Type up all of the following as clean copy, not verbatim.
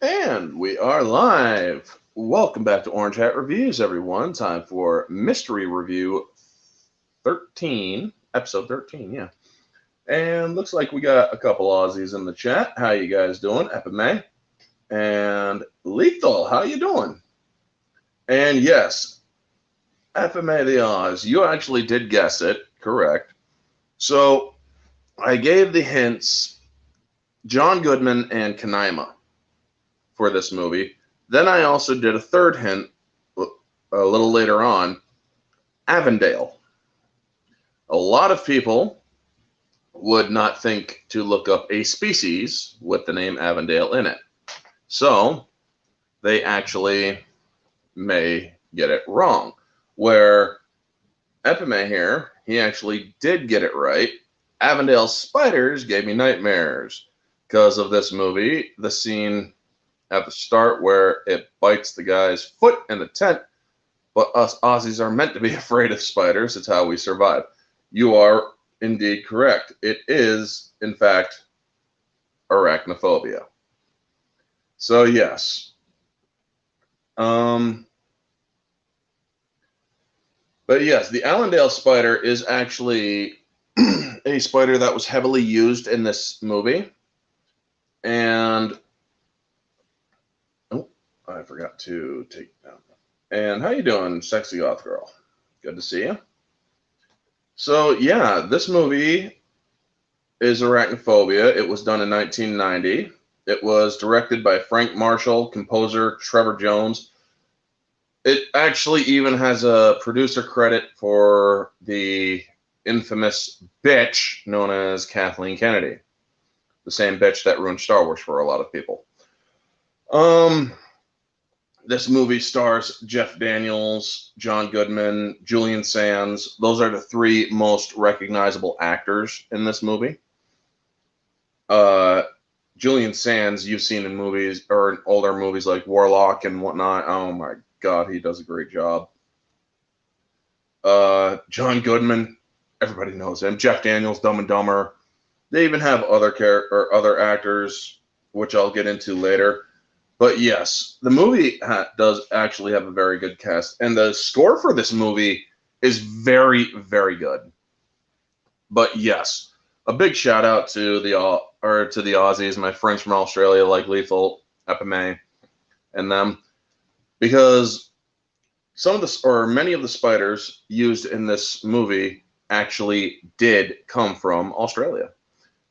And we are live. Welcome back to Orange Hat Reviews, everyone. Time for Mystery Review 13, episode 13, yeah. And looks like we got a couple Aussies in the chat. How you guys doing? Epime. And Lethal, how you doing? And yes, Epime the Oz, you actually did guess it, correct. So I gave the hints John Goodman and Canaima for this movie. Then I also did a third hint a little later on, Avondale. A lot of people would not think to look up a species with the name Avondale in it. So they actually may get it wrong. Where Epime here, he actually did get it right. Avondale spiders gave me nightmares because of this movie. The scene at the start where it bites the guy's foot in the tent, but us Aussies are meant to be afraid of spiders. It's how we survive. You are indeed correct. It is, in fact, arachnophobia. So, yes. But yes, the Alondale spider is actually a spider that was heavily used in this movie. And I forgot to take down. And how you doing, sexy goth girl? Good to see you. So yeah, this movie is Arachnophobia. It was done in 1990. It was directed by Frank Marshall, composer Trevor Jones. It actually even has a producer credit for the infamous bitch known as Kathleen Kennedy, the same bitch that ruined Star Wars for a lot of people. This movie stars Jeff Daniels, John Goodman, Julian Sands. Those are the three most recognizable actors in this movie. Julian Sands, you've seen in movies or in older movies like Warlock and whatnot. Oh my God, he does a great job. John Goodman, everybody knows him. Jeff Daniels, Dumb and Dumber. They even have other actors, which I'll get into later. But yes, the movie does actually have a very good cast, and the score for this movie is very, very good. But yes, a big shout out to the Aussies, my friends from Australia, like Lethal, Epime, and them, because many of the spiders used in this movie actually did come from Australia.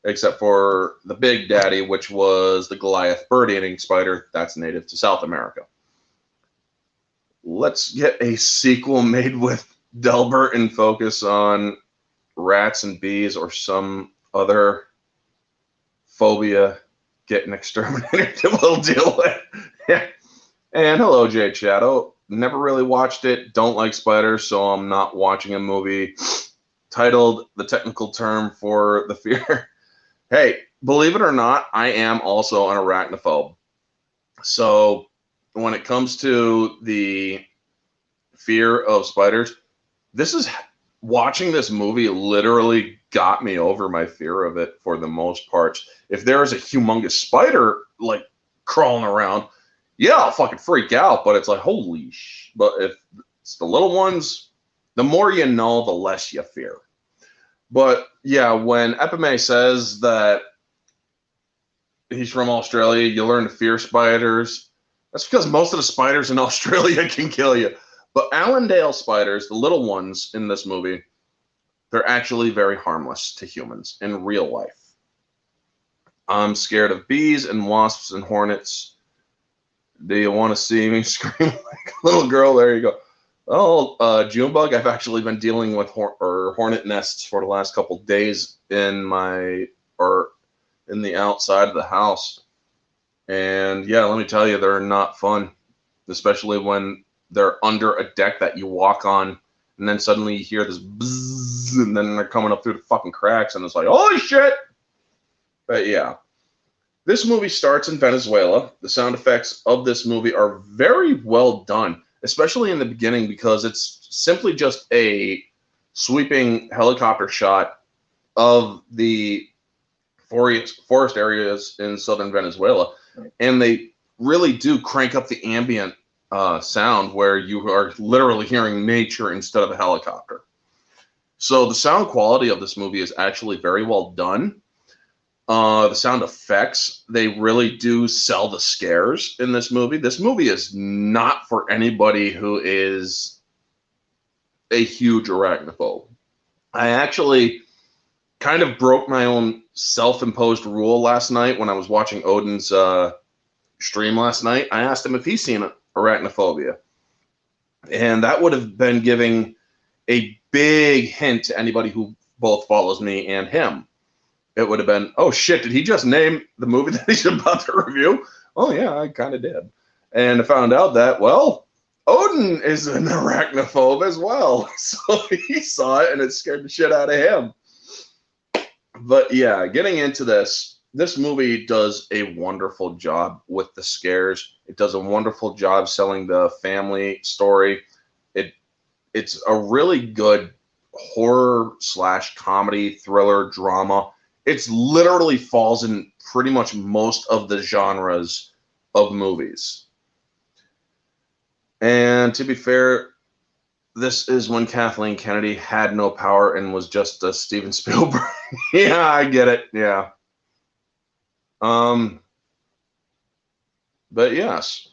Except for the Big Daddy, which was the Goliath bird-eating spider. That's native to South America. Let's get a sequel made with Delbert and focus on rats and bees or some other phobia getting exterminated that we'll deal with. And hello, Jade Shadow. Never really watched it. Don't like spiders, so I'm not watching a movie titled, the technical term for the fear. Hey, believe it or not, I am also an arachnophobe. So when it comes to the fear of spiders, watching this movie literally got me over my fear of it for the most part. If there is a humongous spider like crawling around, yeah, I'll fucking freak out, but it's like, holy sh. But if it's the little ones, the more you know, the less you fear. But yeah, when Epime says that he's from Australia, you learn to fear spiders. That's because most of the spiders in Australia can kill you. But Allendale spiders, the little ones in this movie, they're actually very harmless to humans in real life. I'm scared of bees and wasps and hornets. Do you want to see me scream like a little girl? There you go. Oh, Junebug, I've actually been dealing with hornet nests for the last couple days in the outside of the house. And yeah, let me tell you, they're not fun, especially when they're under a deck that you walk on, and then suddenly you hear this bzzz, and then they're coming up through the fucking cracks, and it's like, holy shit! But yeah. This movie starts in Venezuela. The sound effects of this movie are very well done, especially in the beginning, because it's simply just a sweeping helicopter shot of the forest areas in southern Venezuela. And they really do crank up the ambient sound where you are literally hearing nature instead of a helicopter. So the sound quality of this movie is actually very well done. The sound effects, they really do sell the scares in this movie. This movie is not for anybody who is a huge arachnophobe. I actually kind of broke my own self-imposed rule last night when I was watching Odin's stream last night. I asked him if he's seen Arachnophobia, and that would have been giving a big hint to anybody who both follows me and him. It would have been, oh shit, did he just name the movie that he's about to review? Oh yeah, I kind of did. And I found out that, well, Odin is an arachnophobe as well. So he saw it and it scared the shit out of him. But yeah, getting into this movie does a wonderful job with the scares. It does a wonderful job selling the family story. It's a really good horror / comedy, thriller, drama. It's literally falls in pretty much most of the genres of movies. And to be fair, this is when Kathleen Kennedy had no power and was just a Steven Spielberg. Yeah, I get it. Yeah. But yes.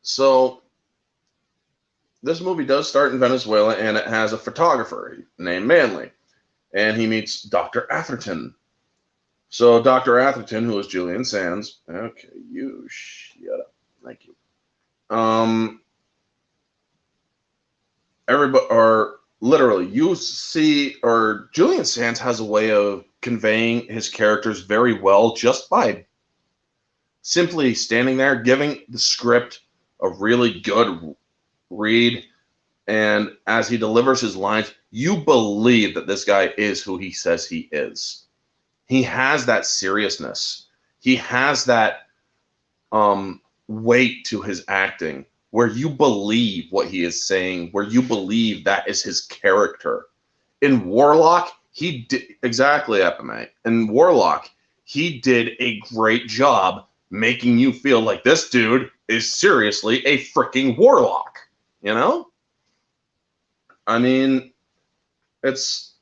So this movie does start in Venezuela, and it has a photographer named Manley, and he meets Dr. Atherton. So Dr. Atherton, who is Julian Sands, okay, you shut up. Thank you. Everybody, or literally, you see, or Julian Sands has a way of conveying his characters very well just by simply standing there, giving the script a really good read, and as he delivers his lines, you believe that this guy is who he says he is. He has that seriousness. He has that weight to his acting where you believe what he is saying, where you believe that is his character. In Warlock, he did exactly, Epimate. In Warlock, he did a great job making you feel like this dude is seriously a freaking warlock, you know? I mean, it's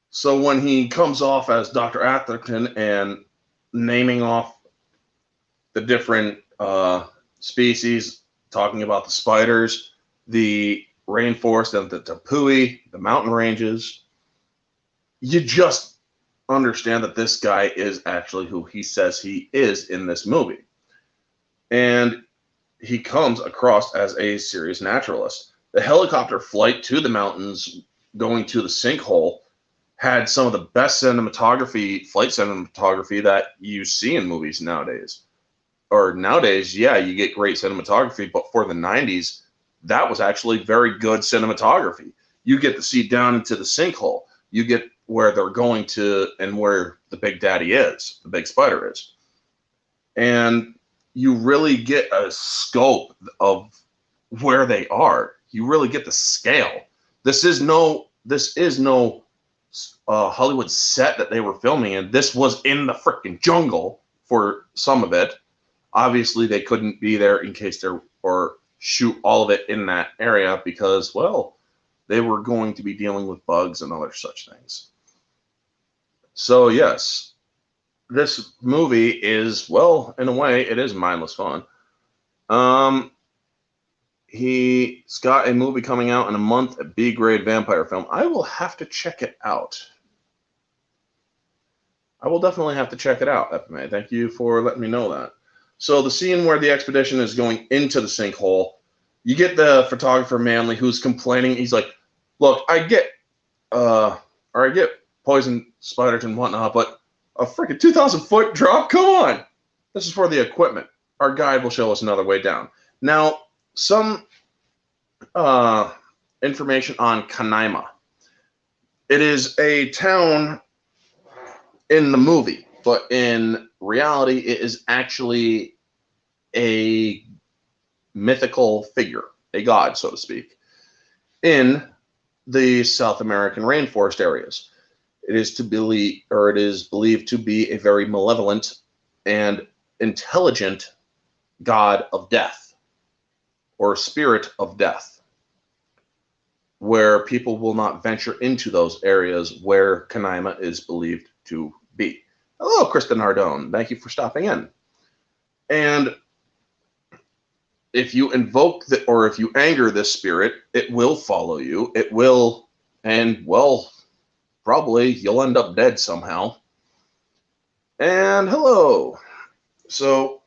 so when he comes off as Dr. Atherton and naming off the different species, talking about the spiders, the rainforest, and the tepui, the mountain ranges, you just understand that this guy is actually who he says he is in this movie. And he comes across as a serious naturalist. The helicopter flight to the mountains, going to the sinkhole, had some of the best cinematography, flight cinematography that you see in movies nowadays. Or nowadays, yeah, you get great cinematography, but for the 90s, that was actually very good cinematography. You get to see down into the sinkhole. You get where they're going to and where the big daddy is, the big spider is. And you really get a scope of where they are. You really get the scale. This is no Hollywood set that they were filming in. This was in the freaking jungle for some of it. Obviously, they couldn't be there in case there or shoot all of it in that area because, well, they were going to be dealing with bugs and other such things. So, yes, this movie is, well, in a way, it is mindless fun. He's got a movie coming out in a month, a B-grade vampire film. I will have to check it out. I will definitely have to check it out, Epimate. Thank you for letting me know that. So the scene where the expedition is going into the sinkhole, you get the photographer Manley who's complaining. He's like, "Look, I get poison spiders and whatnot, but a freaking 2,000-foot drop? Come on! This is for the equipment. Our guide will show us another way down." Now, some information on Canaima. It is a town in the movie, but in reality, it is actually a mythical figure, a god, so to speak, in the South American rainforest areas. It is believed to be a very malevolent and intelligent god of death or spirit of death, where people will not venture into those areas where Canaima is believed to be. Hello, Kristen Nardone. Thank you for stopping in. And if you invoke or if you anger this spirit, it will follow you. It will, and well, probably you'll end up dead somehow. And hello. So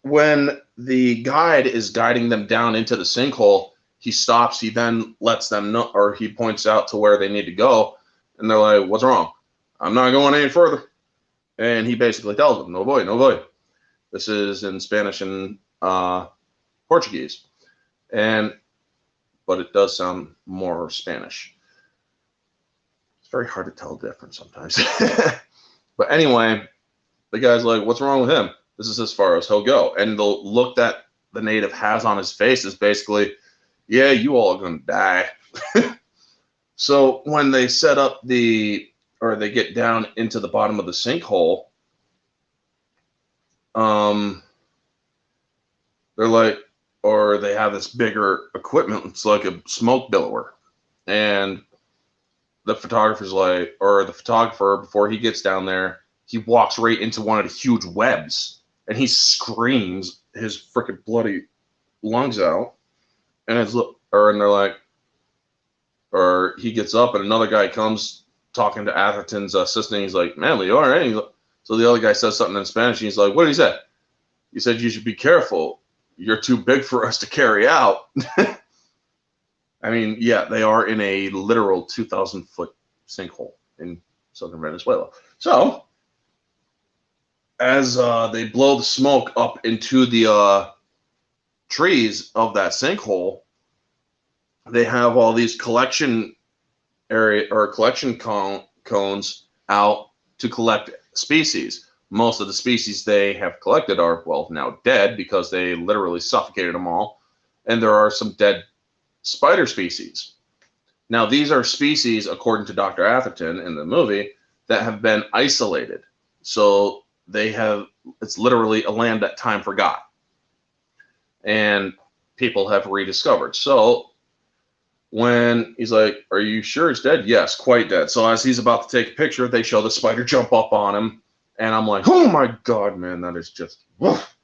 when the guide is guiding them down into the sinkhole, he stops, he then lets them know, or he points out to where they need to go, and they're like, what's wrong? I'm not going any further. And he basically tells them, no voy, no voy. This is in Spanish and Portuguese. But it does sound more Spanish. It's very hard to tell the difference sometimes. But anyway, the guy's like, what's wrong with him? This is as far as he'll go. And the look that the native has on his face is basically, yeah, you all are going to die. So when they set up or they get down into the bottom of the sinkhole, they're like, or they have this bigger equipment. It's like a smoke billower. And the photographer's like, or the photographer, before he gets down there, he walks right into one of the huge webs and he screams his freaking bloody lungs out. And and they're like, or he gets up and another guy comes talking to Atherton's assistant. He's like, man, are you all right? So the other guy says something in Spanish. And he's like, what did he say? He said, you should be careful. You're too big for us to carry out. I mean, yeah, they are in a literal 2,000-foot sinkhole in southern Venezuela. So as they blow the smoke up into the trees of that sinkhole, they have all these collection cones out to collect species. Most of the species they have collected are, well, now dead because they literally suffocated them all. And there are some dead spider species. Now, these are species, according to Dr. Atherton in the movie, that have been isolated. So it's literally a land that time forgot. And people have rediscovered. So when he's like, are you sure it's dead? Yes, quite dead. So as he's about to take a picture, they show the spider jump up on him. And I'm like, oh my God, man, that is just, woof.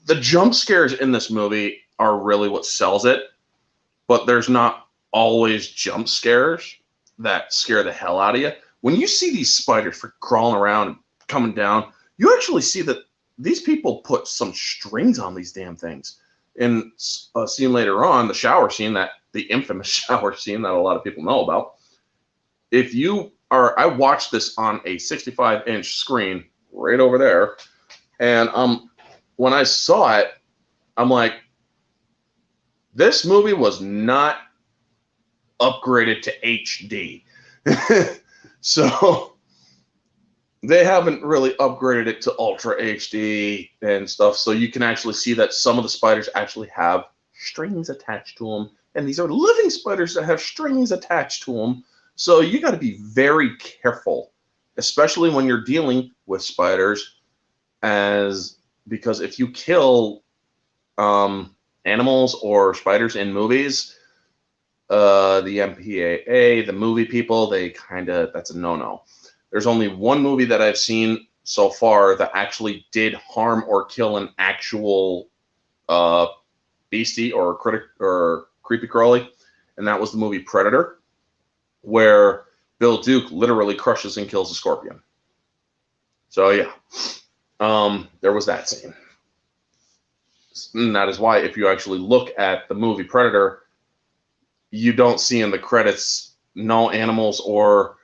The jump scares in this movie are really what sells it. But there's not always jump scares that scare the hell out of you. When you see these spiders crawling around and coming down, you actually see that these people put some strings on these damn things. In a scene later on, the shower scene, the infamous shower scene that a lot of people know about. I watched this on a 65-inch screen right over there, and when I saw it, I'm like, this movie was not upgraded to HD. So they haven't really upgraded it to Ultra HD and stuff. So you can actually see that some of the spiders actually have strings attached to them. And these are living spiders that have strings attached to them. So you got to be very careful, especially when you're dealing with spiders, because if you kill animals or spiders in movies, the MPAA, the movie people, that's a no-no. There's only one movie that I've seen so far that actually did harm or kill an actual beastie or creepy crawly, and that was the movie Predator, where Bill Duke literally crushes and kills a scorpion. So yeah, there was that scene. And that is why if you actually look at the movie Predator, you don't see in the credits no animals or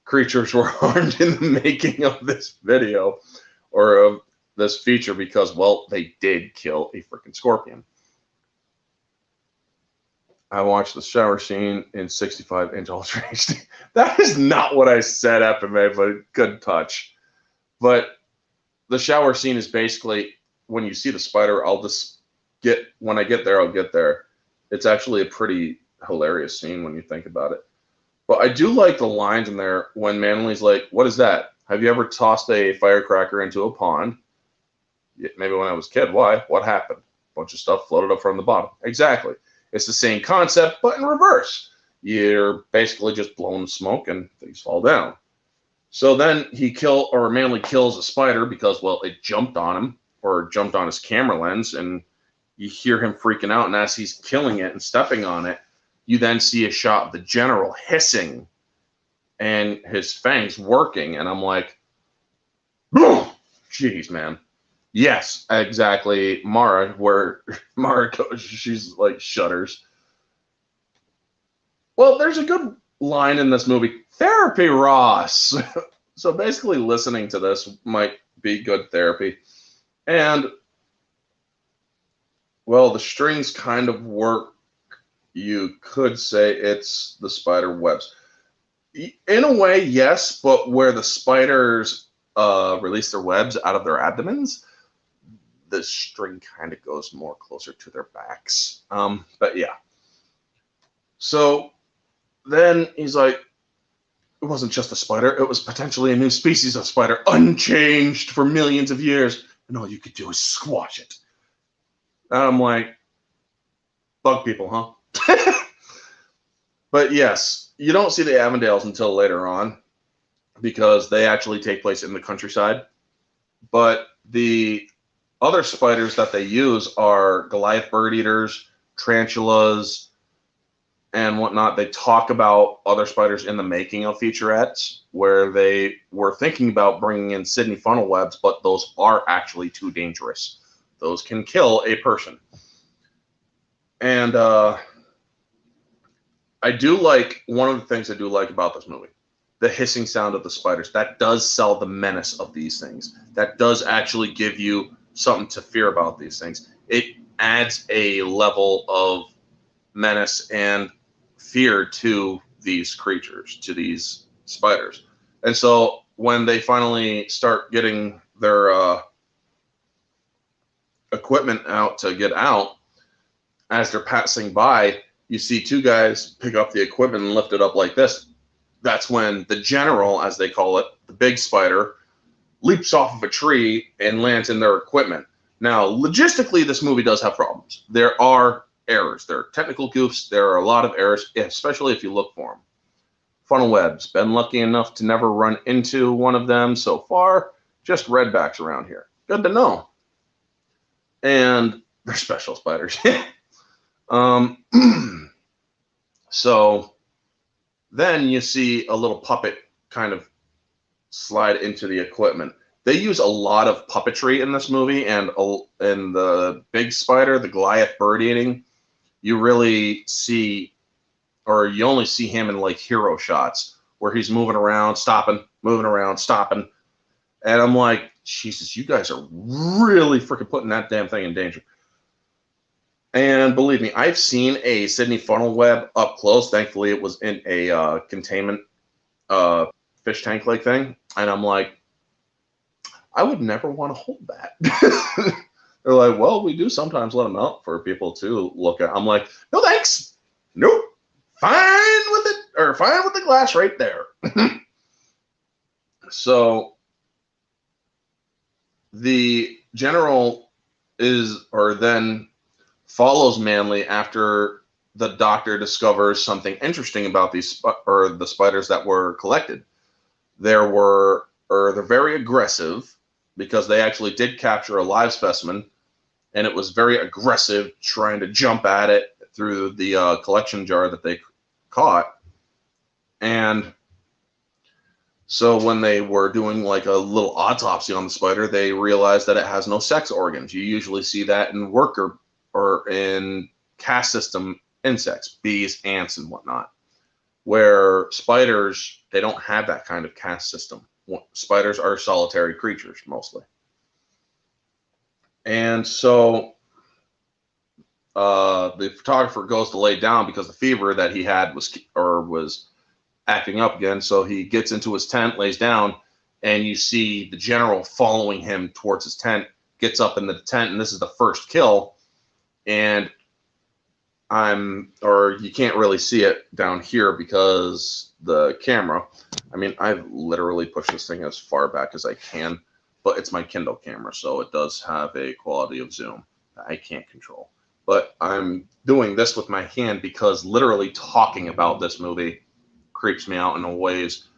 creatures were harmed in the making of this video or of this feature because, well, they did kill a freaking scorpion. I watched the shower scene in 65-inch Ultra HD. That is not what I said, FMA, but good touch. But the shower scene is basically, when you see the spider, when I get there, I'll get there. It's actually a pretty hilarious scene when you think about it. But I do like the lines in there when Manley's like, what is that? Have you ever tossed a firecracker into a pond? Maybe when I was a kid. Why? What happened? A bunch of stuff floated up from the bottom. Exactly. It's the same concept, but in reverse. You're basically just blowing smoke and things fall down. So then Manly kills a spider because, well, it jumped on him or jumped on his camera lens, and you hear him freaking out. And as he's killing it and stepping on it, you then see a shot of the general hissing and his fangs working. And I'm like, jeez, man. Yes, exactly. Where Mara goes, she's like shudders. Well, there's a good line in this movie. Therapy, Ross. So basically listening to this might be good therapy. And, well, the strings kind of work. You could say it's the spider webs. In a way, yes, but where the spiders release their webs out of their abdomens, the string kind of goes more closer to their backs. But yeah. So then he's like, it wasn't just a spider. It was potentially a new species of spider, unchanged for millions of years. And all you could do is squash it. And I'm like, bug people, huh? But yes, you don't see the Avondales until later on because they actually take place in the countryside. But the other spiders that they use are Goliath bird eaters, tarantulas, and whatnot. They talk about other spiders in the making of featurettes where they were thinking about bringing in Sydney funnel webs, but those are actually too dangerous. Those can kill a person. And I do like, one of the things I do like about this movie, the hissing sound of the spiders. That does sell the menace of these things. That does actually give you something to fear about these things. It adds a level of menace and fear to these creatures, to these spiders. And so when they finally start getting their equipment out to get out, as they're passing by, you see two guys pick up the equipment and lift it up like this. That's when the general, as they call it, the big spider, leaps off of a tree and lands in their equipment. Now, logistically, this movie does have problems. There are errors. There are technical goofs. There are a lot of errors, especially if you look for them. Funnel webs. Been lucky enough to never run into one of them so far. Just redbacks around here. Good to know. And they're special spiders. So then you see a little puppet kind of slide into the equipment. They use a lot of puppetry in this movie, and in the big spider, the Goliath bird eating, you really see, or you only see him in like hero shots where he's moving around, stopping, moving around, stopping. And I'm like, Jesus, you guys are really freaking putting that damn thing in danger. And believe me, I've seen a Sydney funnel web up close. Thankfully, it was in a containment fish tank like thing. And I'm like, I would never want to hold that. They're like, well, we do sometimes let them out for people to look at. I'm like, no thanks. Nope. Fine with it, or fine with the glass right there. So the general then follows Manly after the doctor discovers something interesting about the spiders that were collected. They're very aggressive because they actually did capture a live specimen, and it was very aggressive trying to jump at it through the collection jar that they caught. And so when they were doing like a little autopsy on the spider, they realized that it has no sex organs. You usually see that in worker or in caste system insects, bees, ants, and whatnot, where spiders, they don't have that kind of caste system. Spiders are solitary creatures mostly. And so the photographer goes to lay down because the fever that he had was acting up again. So he gets into his tent, lays down, and you see the general following him towards his tent, gets up in the tent, and this is the first kill. And you can't really see it down here because the camera. I mean, I've literally pushed this thing as far back as I can, but it's my Kindle camera, so it does have a quality of zoom that I can't control. But I'm doing this with my hand because literally talking about this movie creeps me out in ways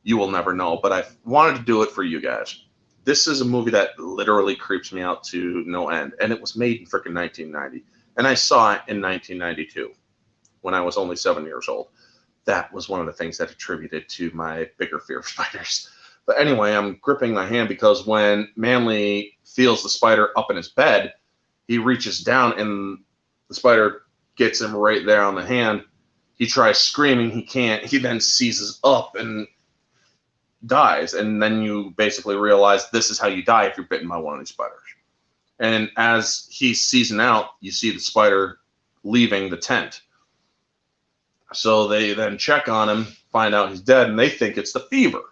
you will never know. But I wanted to do it for you guys. This is a movie that literally creeps me out to no end, and it was made in freaking 1990, and I saw it in 1992 when I was only 7 years old. That was one of the things that attributed to my bigger fear of spiders. But anyway, I'm gripping my hand because when Manly feels the spider up in his bed, he reaches down and the spider gets him right there on the hand. He tries screaming, he can't. He then seizes up and dies. And then you basically realize this is how you die if you're bitten by one of these spiders. And as he's seizing out, you see the spider leaving the tent. So they then check on him, find out he's dead, and they think it's the fever.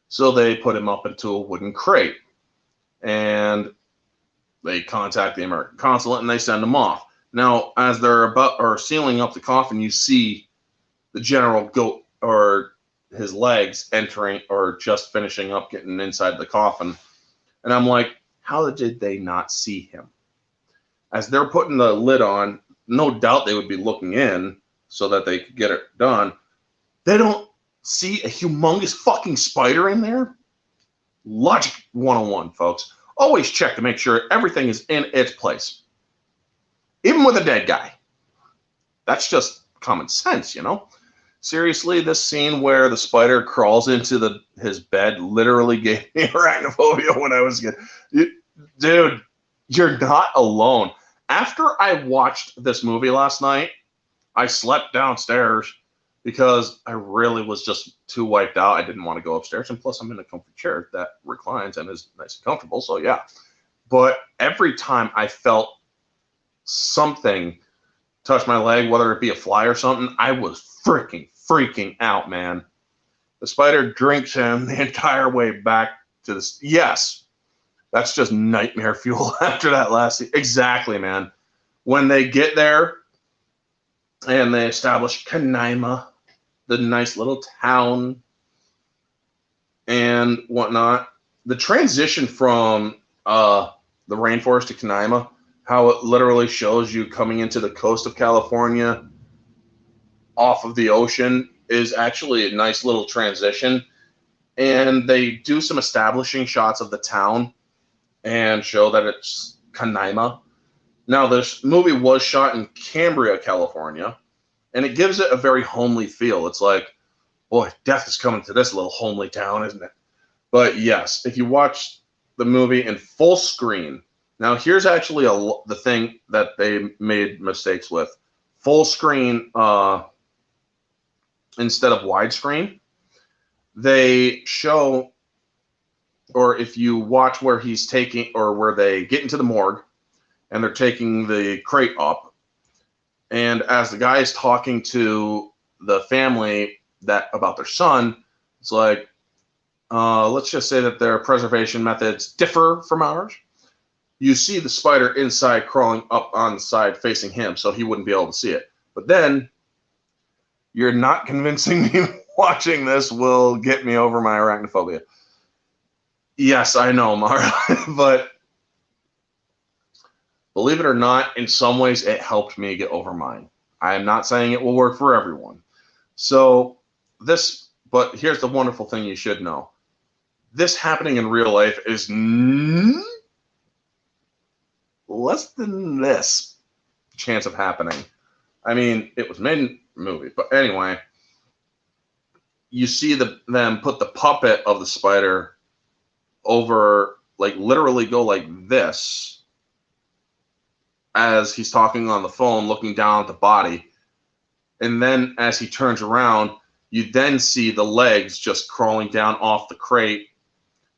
So they put him up into a wooden crate. And they contact the American consulate and they send him off. Now, as they're sealing up the coffin, you see the general go, or his legs entering or just finishing up getting inside the coffin. And I'm like, how did they not see him? As they're putting the lid on, no doubt they would be looking in so that they could get it done. They don't see a humongous fucking spider in there? Logic 101, folks. Always check to make sure everything is in its place. Even with a dead guy. That's just common sense, you know? Seriously, this scene where the spider crawls into his bed literally gave me arachnophobia when I was a kid. Dude, you're not alone. After I watched this movie last night, I slept downstairs because I really was just too wiped out. I didn't want to go upstairs. And plus, I'm in a comfy chair that reclines and is nice and comfortable. So, yeah. But every time I felt something touch my leg, whether it be a fly or something, I was freaking out, man. The spider drinks him the entire way back to the... Yes, that's just nightmare fuel after that last scene. Exactly, man. When they get there and they establish Canaima, the nice little town and whatnot, the transition from the rainforest to Canaima, how it literally shows you coming into the coast of California off of the ocean, is actually a nice little transition. And they do some establishing shots of the town and show that it's Canaima. Now, this movie was shot in Cambria, California, and it gives it a very homely feel. It's like, boy, death is coming to this little homely town, isn't it? But yes, if you watch the movie in full screen, now here's actually the thing that they made mistakes with. Full screen instead of widescreen, they show, or if you watch where he's taking, or where they get into the morgue and they're taking the crate up, and as the guy is talking to the family about their son, it's like, let's just say that their preservation methods differ from ours. You see the spider inside crawling up on the side facing him, so he wouldn't be able to see it. But then, you're not convincing me watching this will get me over my arachnophobia. Yes, I know, Mara, but believe it or not, in some ways it helped me get over mine. I am not saying it will work for everyone. So but here's the wonderful thing you should know. This happening in real life is less than this chance of happening. I mean, it was made in a movie, but anyway, you see them put the puppet of the spider over, like literally go like this as he's talking on the phone, looking down at the body. And then as he turns around, you then see the legs just crawling down off the crate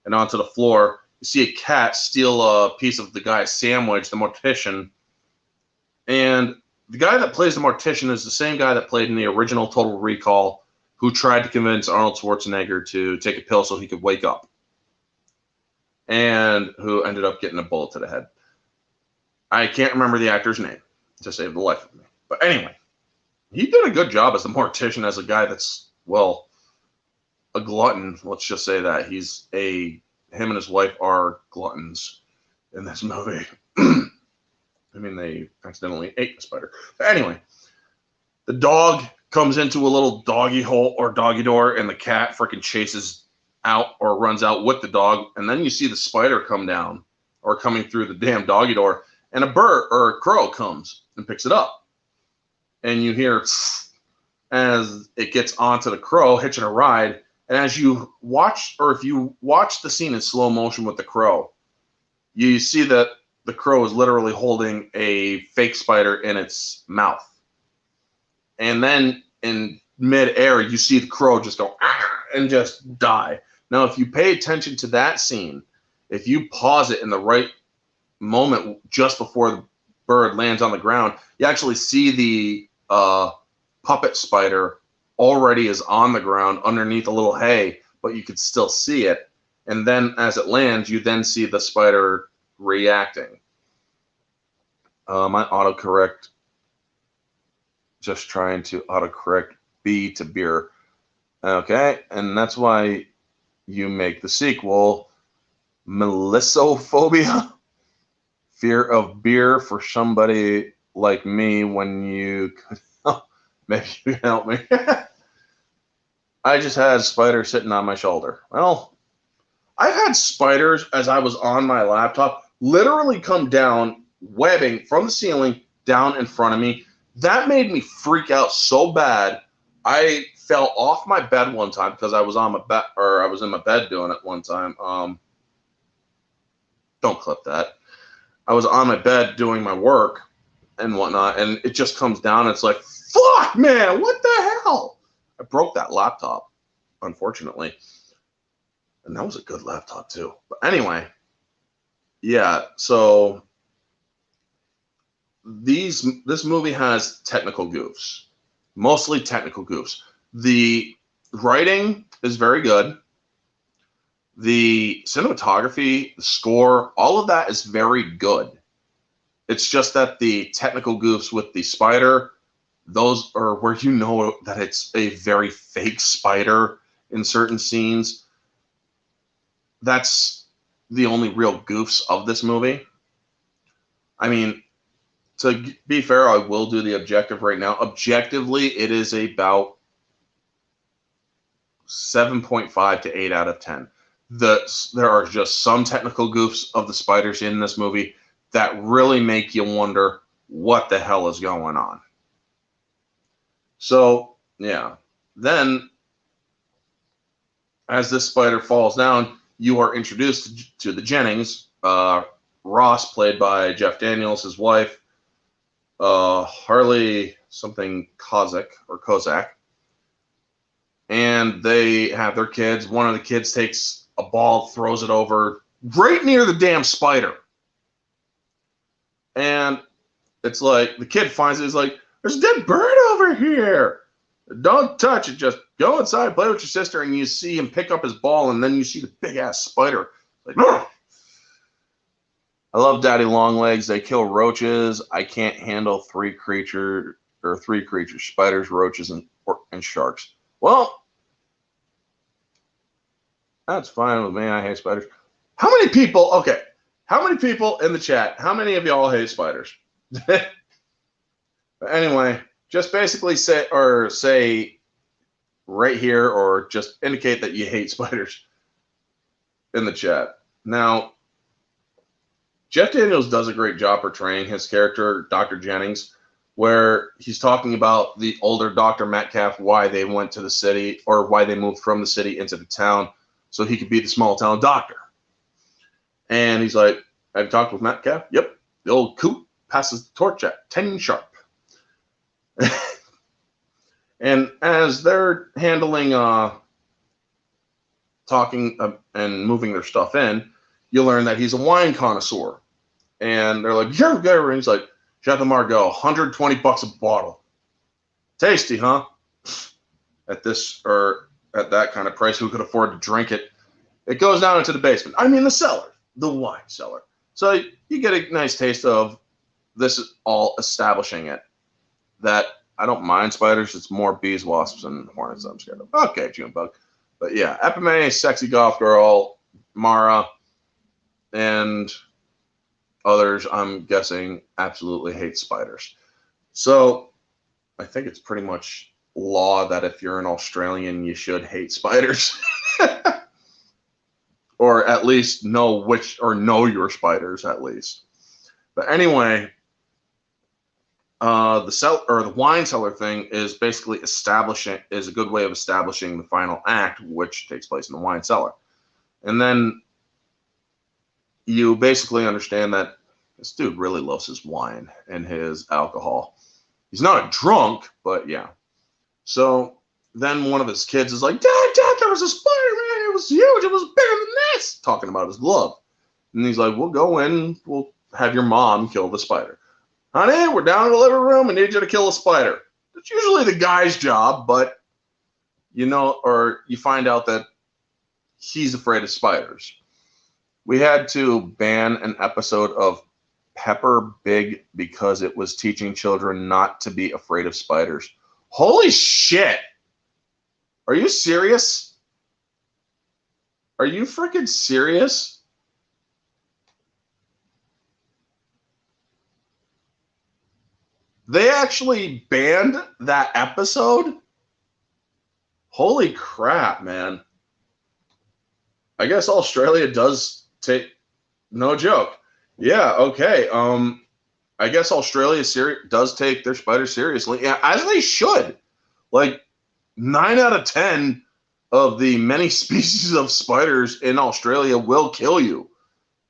and onto the floor. You see a cat steal a piece of the guy's sandwich, the mortician. And the guy that plays the mortician is the same guy that played in the original Total Recall, who tried to convince Arnold Schwarzenegger to take a pill so he could wake up, and who ended up getting a bullet to the head. I can't remember the actor's name to save the life of me. But anyway, he did a good job as the mortician, as a guy that's well, a glutton. Let's just say that him and his wife are gluttons in this movie. I mean, they accidentally ate the spider. But anyway, the dog comes into a little doggy hole or doggy door, and the cat freaking chases out or runs out with the dog. And then you see the spider come down or coming through the damn doggy door, and a bird or a crow comes and picks it up. And you hear as it gets onto the crow, hitching a ride. And as you watch, or if you watch the scene in slow motion with the crow, you see that the crow is literally holding a fake spider in its mouth. And then in mid-air, you see the crow just go and just die. Now, if you pay attention to that scene, if you pause it in the right moment just before the bird lands on the ground, you actually see the puppet spider already is on the ground underneath a little hay, but you could still see it. And then as it lands, you then see the spider reacting. My autocorrect, just trying to autocorrect B to beer. Okay, and that's why you make the sequel, Melissophobia, fear of beer for somebody like me when you could, maybe you can help me. I just had a spider sitting on my shoulder. Well, I've had spiders as I was on my laptop literally come down, webbing from the ceiling down in front of me. That made me freak out so bad. I fell off my bed one time because I was on my bed, or I was in my bed doing it one time. Don't clip that. I was on my bed doing my work and whatnot, and it just comes down. It's like, fuck, man, what the hell? I broke that laptop, unfortunately. And that was a good laptop, too. But anyway, yeah, so this movie has technical goofs, mostly technical goofs. The writing is very good. The cinematography, the score, all of that is very good. It's just that the technical goofs with the spider, those are where you know that it's a very fake spider in certain scenes. That's the only real goofs of this movie. I mean, to be fair, I will do the objective right now. Objectively, it is about 7.5 to 8 out of 10. There are just some technical goofs of the spiders in this movie that really make you wonder what the hell is going on. So, yeah. Then, as this spider falls down, you are introduced to the Jennings. Ross, played by Jeff Daniels, his wife, Harley something Kozak. And they have their kids. One of the kids takes a ball, throws it over right near the damn spider. And it's like, the kid finds it, he's like, there's a dead bird over here. Don't touch it. Just go inside, play with your sister, and you see him pick up his ball, and then you see the big-ass spider. Like, ugh! I love Daddy Longlegs. They kill roaches. I can't handle three creatures, spiders, roaches, and sharks. Well, that's fine with me. I hate spiders. How many people in the chat, how many of y'all hate spiders? But anyway, just basically say right here, or just indicate that you hate spiders in the chat. Now, Jeff Daniels does a great job portraying his character, Dr. Jennings, where he's talking about the older Dr. Metcalf, why they went to the city, or why they moved from the city into the town, so he could be the small town doctor. And he's like, have you talked with Metcalf? Yep. The old coot passes the torch at 10 sharp. And as they're handling, talking and moving their stuff in, you learn that he's a wine connoisseur. And they're like, you're good. And he's like, Chateau Margaux, $120 a bottle. Tasty, huh? At that kind of price, who could afford to drink it? It goes down into the basement. I mean, the cellar, the wine cellar. So you get a nice taste of this, is all establishing it. That I don't mind spiders. It's more bees, wasps, and hornets I'm scared of. Okay, Junebug. But yeah, Epime, sexy goth girl, Mara, and others, I'm guessing, absolutely hate spiders. So I think it's pretty much law that if you're an Australian, you should hate spiders. Or at least know your spiders at least. But anyway, the wine cellar thing is basically is a good way of establishing the final act, which takes place in the wine cellar. And then you basically understand that this dude really loves his wine and his alcohol. He's not a drunk, but yeah. So then one of his kids is like, Dad, there was a spider, man. It was huge. It was bigger than this. Talking about his glove. And he's like, we'll go in. We'll have your mom kill the spider. Honey, we're down in the living room. I need you to kill a spider. It's usually the guy's job, but or you find out that he's afraid of spiders. We had to ban an episode of Pepper Big because it was teaching children not to be afraid of spiders. Holy shit! Are you serious? Are you freaking serious? They actually banned that episode? Holy crap, man. I guess Australia does take... No joke. Yeah, okay. I guess Australia does take their spiders seriously. Yeah, as they should. Like, 9 out of 10 of the many species of spiders in Australia will kill you.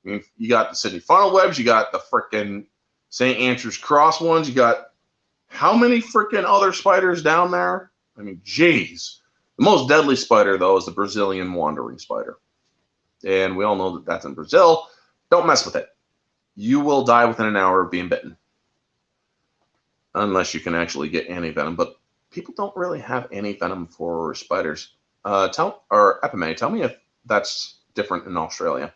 I mean, you got the Sydney funnel webs, you got the frickin' St. Andrew's cross ones, you got how many frickin' other spiders down there? I mean, jeez. The most deadly spider, though, is the Brazilian wandering spider. And we all know that that's in Brazil. Don't mess with it. You will die within an hour of being bitten. Unless you can actually get anti-venom. But people don't really have anti-venom for spiders. Epime, tell me if that's different in Australia.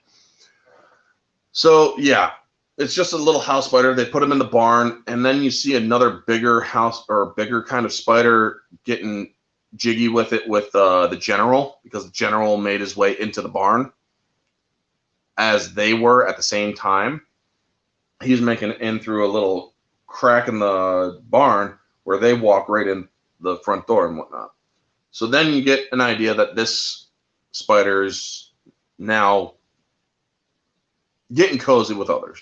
So, yeah. It's just a little house spider. They put them in the barn. And then you see another bigger kind of spider getting jiggy with it with the general. Because the general made his way into the barn. As they were at the same time. He's making it in through a little crack in the barn where they walk right in the front door and whatnot. So then you get an idea that this spider's now getting cozy with others.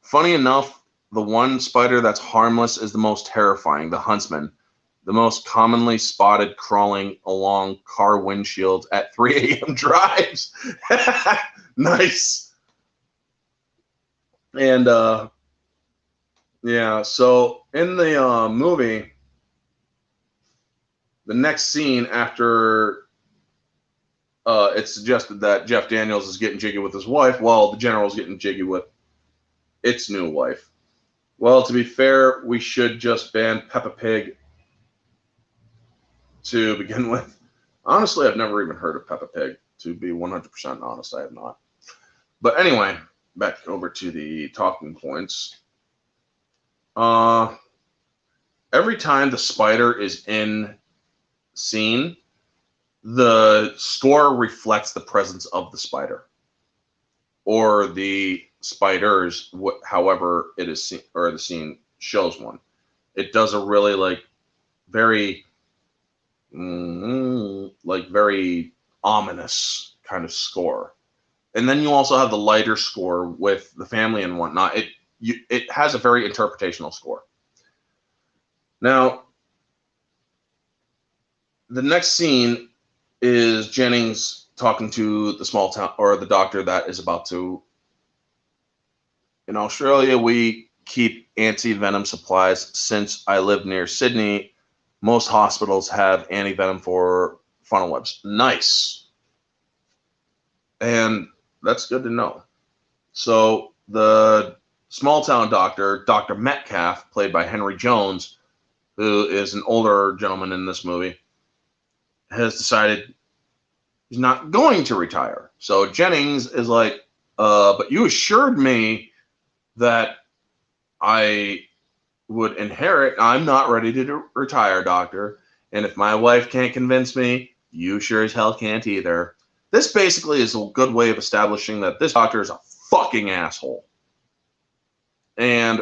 Funny enough, the one spider that's harmless is the most terrifying, the huntsman, the most commonly spotted crawling along car windshields at 3 a.m. drives. Nice. And yeah, so in the movie, the next scene after it's suggested that Jeff Daniels is getting jiggy with his wife, while the general's getting jiggy with its new wife. Well, to be fair, we should just ban Peppa Pig to begin with. Honestly, I've never even heard of Peppa Pig. To be 100% honest, I have not. But anyway, back over to the talking points. Every time the spider is in scene, the score reflects the presence of the spider or the spiders, however it is seen, or the scene shows one. It does a really very ominous kind of score. And then you also have the lighter score with the family and whatnot. It has a very interpretational score. Now, the next scene is Jennings talking to the small town, or the doctor that is about to... In Australia, we keep anti-venom supplies. Since I live near Sydney, most hospitals have anti-venom for funnel webs. Nice. And that's good to know. So the small town doctor, Dr. Metcalf, played by Henry Jones, who is an older gentleman in this movie, has decided he's not going to retire. So Jennings is like, but you assured me that I would inherit. I'm not ready to retire, doctor. And if my wife can't convince me, you sure as hell can't either. This basically is a good way of establishing that this doctor is a fucking asshole. And,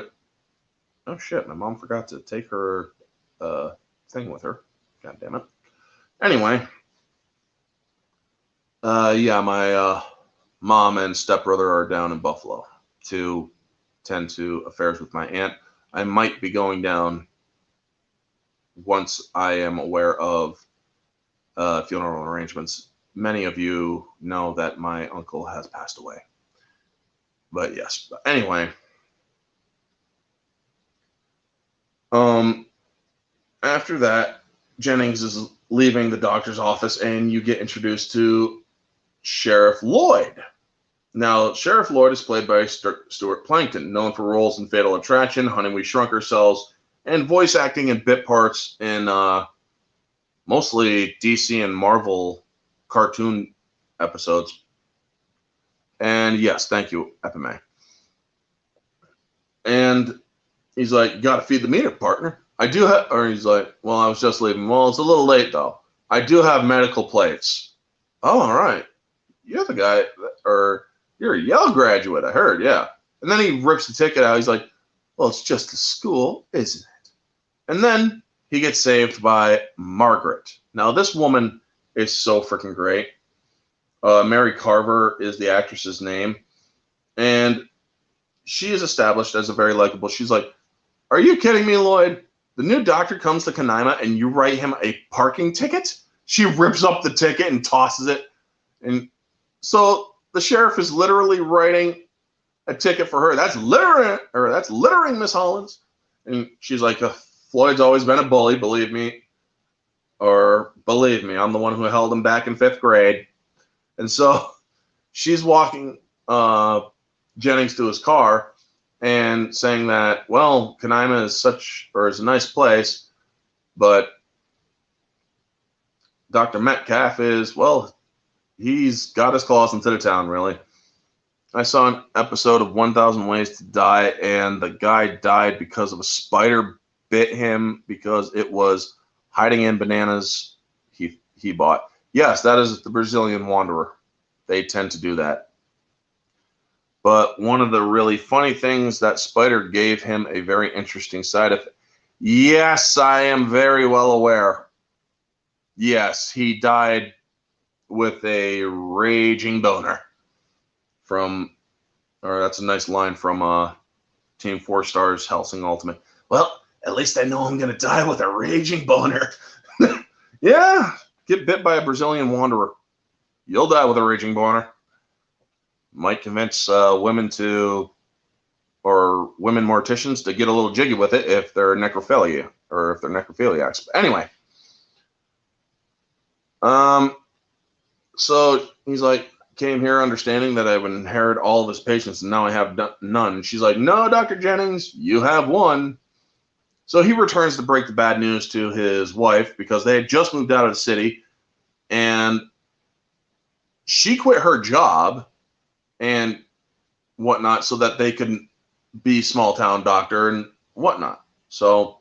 oh shit, my mom forgot to take her thing with her. God damn it. Anyway, yeah, my mom and stepbrother are down in Buffalo to tend to affairs with my aunt. I might be going down once I am aware of funeral arrangements. Many of you know that my uncle has passed away. But yes, but anyway. After that, Jennings is leaving the doctor's office and you get introduced to Sheriff Lloyd. Now, Sheriff Lloyd is played by Stuart Plankton, known for roles in Fatal Attraction, Honey, We Shrunk Ourselves, and voice acting in bit parts in mostly DC and Marvel cartoon episodes. And yes, thank you, Epime. And he's like, you got to feed the meter, partner. I do have, or he's like, well, I was just leaving. Well, it's a little late, though. I do have medical plates. Oh, all right. You're the guy, or you're a Yale graduate, I heard, yeah. And then he rips the ticket out. He's like, well, it's just a school, isn't it? And then he gets saved by Margaret. Now, this woman is so freaking great. Mary Carver is the actress's name. And she is established as a very likable. She's like, are you kidding me, Lloyd? The new doctor comes to Canaima and you write him a parking ticket? She rips up the ticket and tosses it. And so the sheriff is literally writing a ticket for her. That's littering, Miss Hollins. And she's like, Floyd's always been a bully, believe me. Or believe me, I'm the one who held him back in 5th grade. And so she's walking Jennings to his car and saying that, well, Canaima is a nice place, but Dr. Metcalf is, well, he's got his claws into the town, really. I saw an episode of 1,000 Ways to Die, and the guy died because of a spider bit him because it was hiding in bananas he bought. Yes, that is the Brazilian Wanderer. They tend to do that. But one of the really funny things, that spider gave him a very interesting side effect. Yes, I am very well aware. Yes, he died with a raging boner. That's a nice line from Team 4 Stars Helsing Ultimate. Well, at least I know I'm going to die with a raging boner. Yeah, get bit by a Brazilian Wanderer. You'll die with a raging boner. Might convince women morticians to get a little jiggy with it if they're necrophiliacs. But anyway, so he's like, came here understanding that I would inherit all of his patients, and now I have none. She's like, no, Dr. Jennings, you have one. So he returns to break the bad news to his wife because they had just moved out of the city, and she quit her job and whatnot so that they could be small town doctor and whatnot. So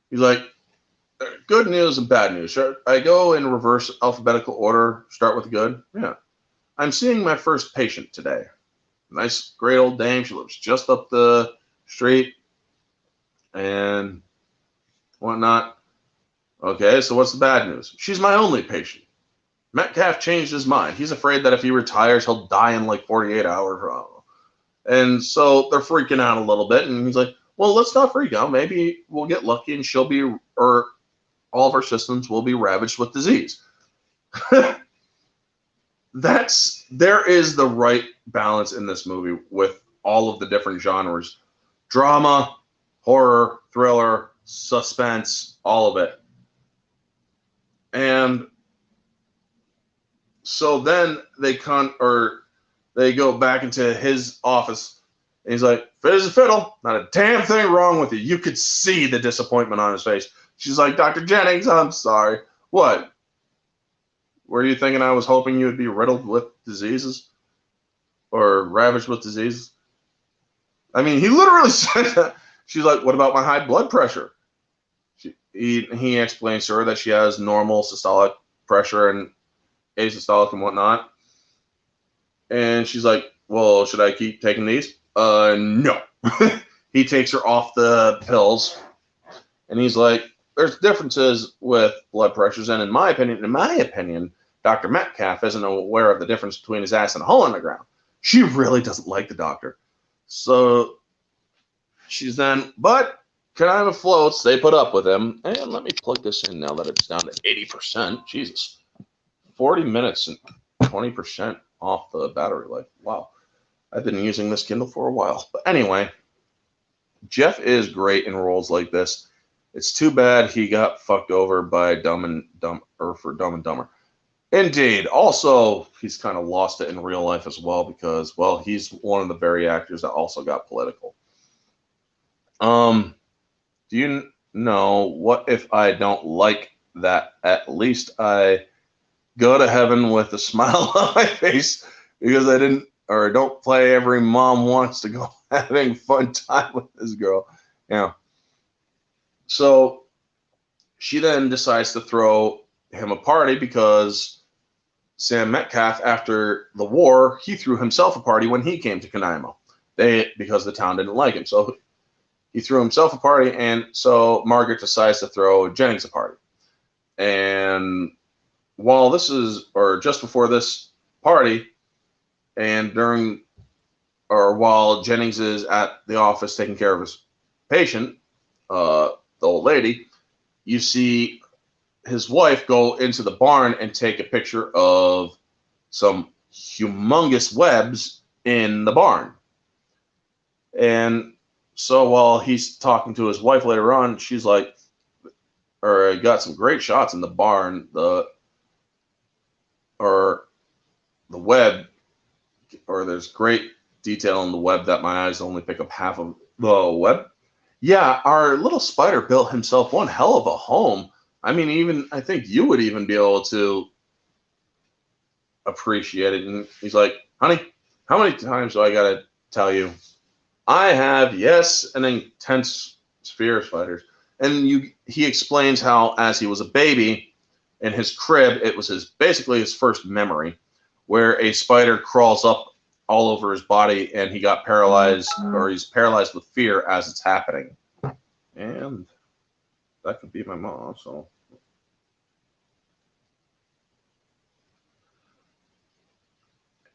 he's like, good news and bad news. Should I go in reverse alphabetical order, start with good? Yeah. I'm seeing my first patient today. Nice, great old dame. She lives just up the street and whatnot. Okay, so what's the bad news? She's my only patient. Metcalf changed his mind. He's afraid that if he retires, he'll die in like 48 hours. And so they're freaking out a little bit. And he's like, well, let's not freak out. Maybe we'll get lucky and all of our systems will be ravaged with disease. There is the right balance in this movie with all of the different genres. Drama, horror, thriller, suspense, all of it. And so then they go back into his office, and he's like, "Fizz fiddle, not a damn thing wrong with you." You could see the disappointment on his face. She's like, "Dr. Jennings, I'm sorry. What? Were you thinking I was hoping you would be riddled with diseases or ravaged with diseases?" I mean, he literally said that. She's like, what about my high blood pressure? He explains to her that she has normal systolic pressure and asystolic and whatnot. And she's like, well, should I keep taking these? No. He takes her off the pills. And he's like, there's differences with blood pressures. And in my opinion, Dr. Metcalf isn't aware of the difference between his ass and a hole in the ground. She really doesn't like the doctor. So she's then, but Canaima floats. They put up with him. And let me plug this in now that it's down to 80%. Jesus. 40 minutes and 20% off the battery life. Wow. I've been using this Kindle for a while. But anyway, Jeff is great in roles like this. It's too bad he got fucked over by Dumb and Dumber. Indeed. Also, he's kind of lost it in real life as well because, well, he's one of the very actors that also got political. Do you know what if I don't like that? At least I go to heaven with a smile on my face because I don't play every mom wants to go having fun time with this girl. Yeah. So she then decides to throw him a party because Sam Metcalf, after the war, he threw himself a party when he came to Canaima. Because the town didn't like him. So he threw himself a party, and so Margaret decides to throw Jennings a party. And while just before this party, and while Jennings is at the office taking care of his patient, the old lady, you see his wife go into the barn and take a picture of some humongous webs in the barn. And so while he's talking to his wife later on, she's like, or got some great shots in the barn, the web, or there's great detail in the web that my eyes only pick up half of the web. Yeah, our little spider built himself one hell of a home. I mean, I think you would even be able to appreciate it. And he's like, honey, how many times do I got to tell you? I have, yes, an intense fear of spiders. And he explains how, as he was a baby in his crib, it was basically his first memory, where a spider crawls up all over his body and he got paralyzed, or he's paralyzed with fear as it's happening. And that could be my mom, so.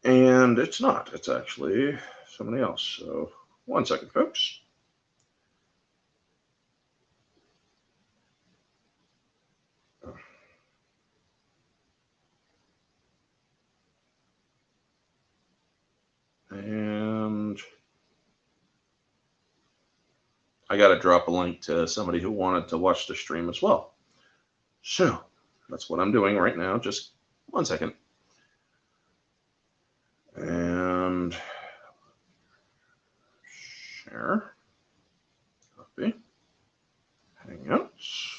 And it's not. It's actually somebody else. So 1 second, folks. And I got to drop a link to somebody who wanted to watch the stream as well. So that's what I'm doing right now. Just 1 second. And share. Copy. Hangouts.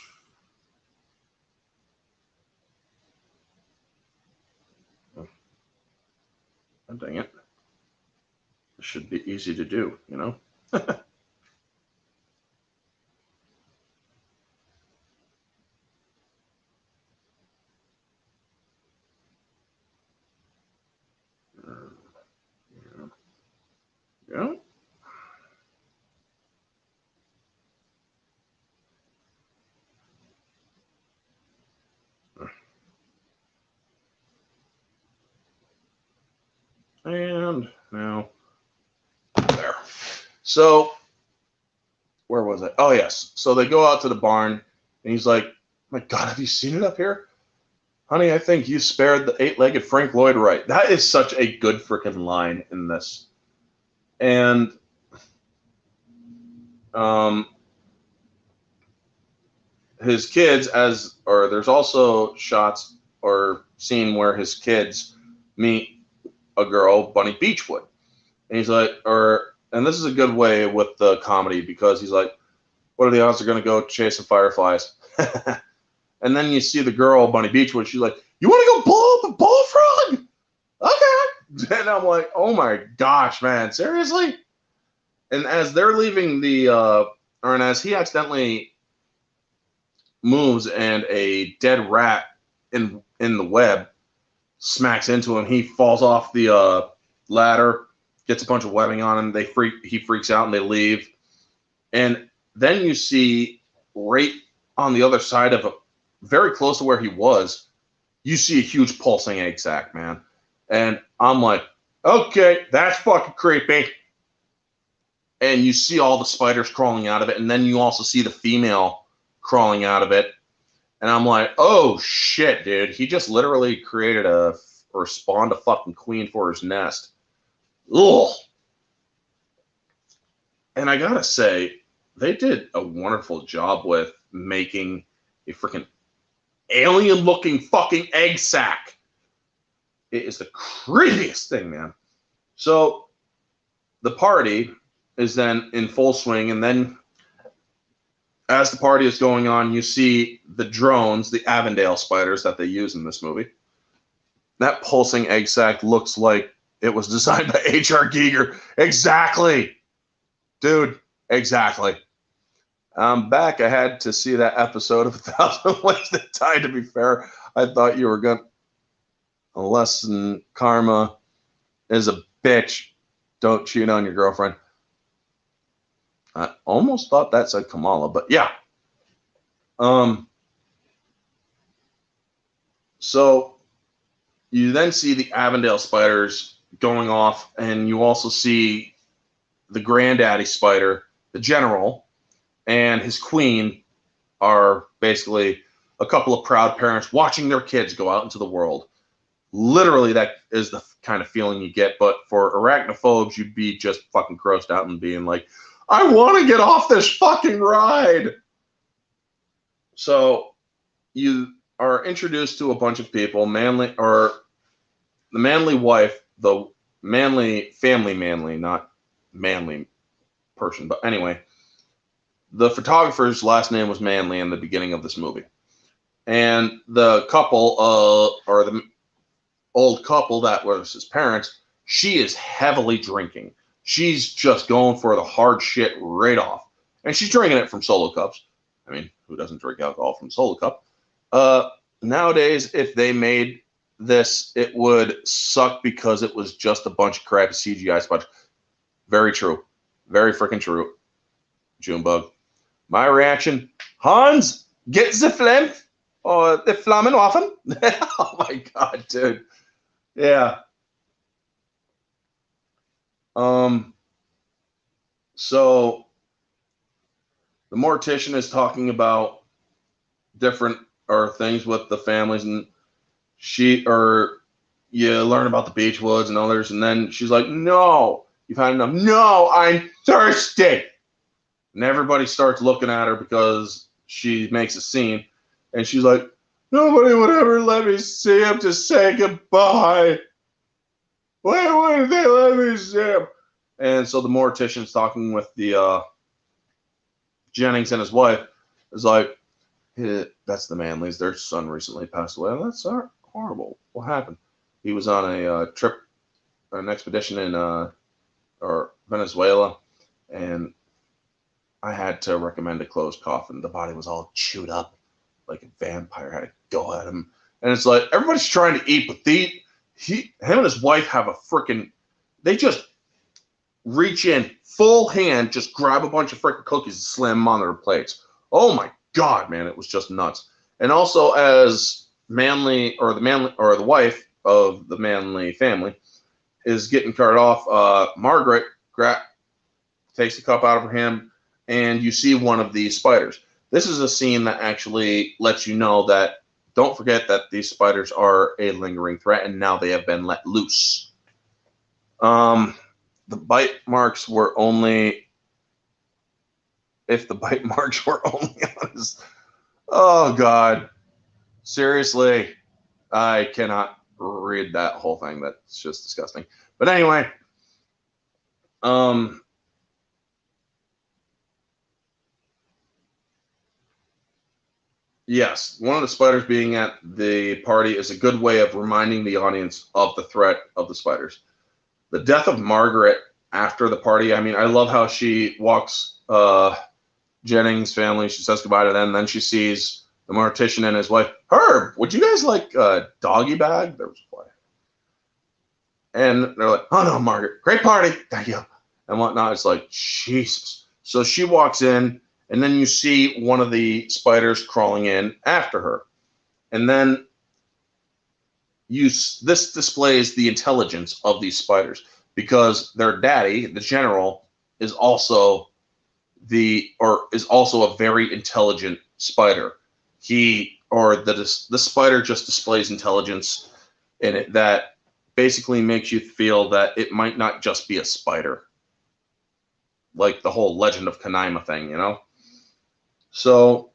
Oh, dang it. This should be easy to do, you know? Yeah. And now, there. So, where was I? Oh, yes. So they go out to the barn, and he's like, my God, have you seen it up here? Honey, I think you spared the 8-legged Frank Lloyd right. That is such a good freaking line in this. And his kids, there's also shots or scene where his kids meet a girl, Bunny Beechwood. And he's like, and this is a good way with the comedy because he's like, what are the odds they're going to go chase some fireflies? And then you see the girl, Bunny Beechwood, she's like, you want to go blow up a bullfrog? Okay. And I'm like, oh my gosh, man, seriously? And as they're leaving the and as he accidentally moves and a dead rat in the web smacks into him, he falls off the ladder, gets a bunch of webbing on him. He freaks out and they leave. And then you see right on the other side of very close to where he was, you see a huge pulsing egg sac, man. And I'm like, okay, that's fucking creepy. And you see all the spiders crawling out of it, and then you also see the female crawling out of it. And I'm like, oh shit, dude. He just literally created or spawned a fucking queen for his nest. Ugh. And I gotta say, they did a wonderful job with making a freaking alien-looking fucking egg sac. It is the creepiest thing, man. So the party is then in full swing, and then as the party is going on, you see the drones, the Alondale spiders that they use in this movie. That pulsing egg sac looks like it was designed by H.R. Giger. Exactly. Dude, exactly. I'm back. I had to see that episode of 1,000 Ways to Die, to be fair. I thought you were going to... Unless karma is a bitch, don't cheat on your girlfriend. I almost thought that said Kamala, but yeah. So you then see the Alondale spiders going off, and you also see the granddaddy spider, the general, and his queen are basically a couple of proud parents watching their kids go out into the world. Literally, that is the kind of feeling you get. But for arachnophobes, you'd be just fucking grossed out and being like, I want to get off this fucking ride. So you are introduced to a bunch of people, the manly wife, the manly family, not manly person. But anyway, the photographer's last name was Manley in the beginning of this movie. And the couple, or the old couple that was his parents, she is heavily drinking. She's just going for the hard shit right off. And she's drinking it from Solo cups. I mean, who doesn't drink alcohol from Solo cup? Nowadays, if they made this, it would suck because it was just a bunch of crappy CGI sponge. Very true. Very freaking true. Junebug. My reaction, Hans, get the flame or the flammen offen. Oh my god, dude. Yeah. So the mortician is talking about different things with the families, and you learn about the beech woods and others, and then she's like, no, you've had enough. No, I'm thirsty. And everybody starts looking at her because she makes a scene, and she's like, nobody would ever let me see him to say goodbye. Why wouldn't they let me see him? And so the mortician's talking with the Jennings and his wife. Is like, hey, that's the Manleys. Their son recently passed away. Oh, that's horrible. What happened? He was on a trip, an expedition in Venezuela, and I had to recommend a closed coffin. The body was all chewed up like a vampire. Had to go at him. And it's like, everybody's trying to eat, but him and his wife have a freaking, they just reach in, full hand, just grab a bunch of freaking cookies and slam them on their plates. Oh my God, man, it was just nuts. And also, as the wife of the Manley family is getting carted off, Margaret takes the cup out of her hand, and you see one of these spiders. This is a scene that actually lets you know that, don't forget that these spiders are a lingering threat, and now they have been let loose. The bite marks were only, if the bite marks were only on his, oh God, seriously, I cannot read that whole thing. That's just disgusting. But anyway, yes, one of the spiders being at the party is a good way of reminding the audience of the threat of the spiders. The death of Margaret after the party, I mean, I love how she walks Jennings' family. She says goodbye to them. Then she sees the mortician and his wife. Herb, would you guys like a doggy bag? There was a play. And they're like, oh no, Margaret, great party, thank you, and whatnot. It's like, Jesus. So she walks in, and then you see one of the spiders crawling in after her. And then this displays the intelligence of these spiders, because their daddy, the general, is also a very intelligent spider. The spider just displays intelligence in it that basically makes you feel that it might not just be a spider, like the whole Legend of Canaima thing, you know? So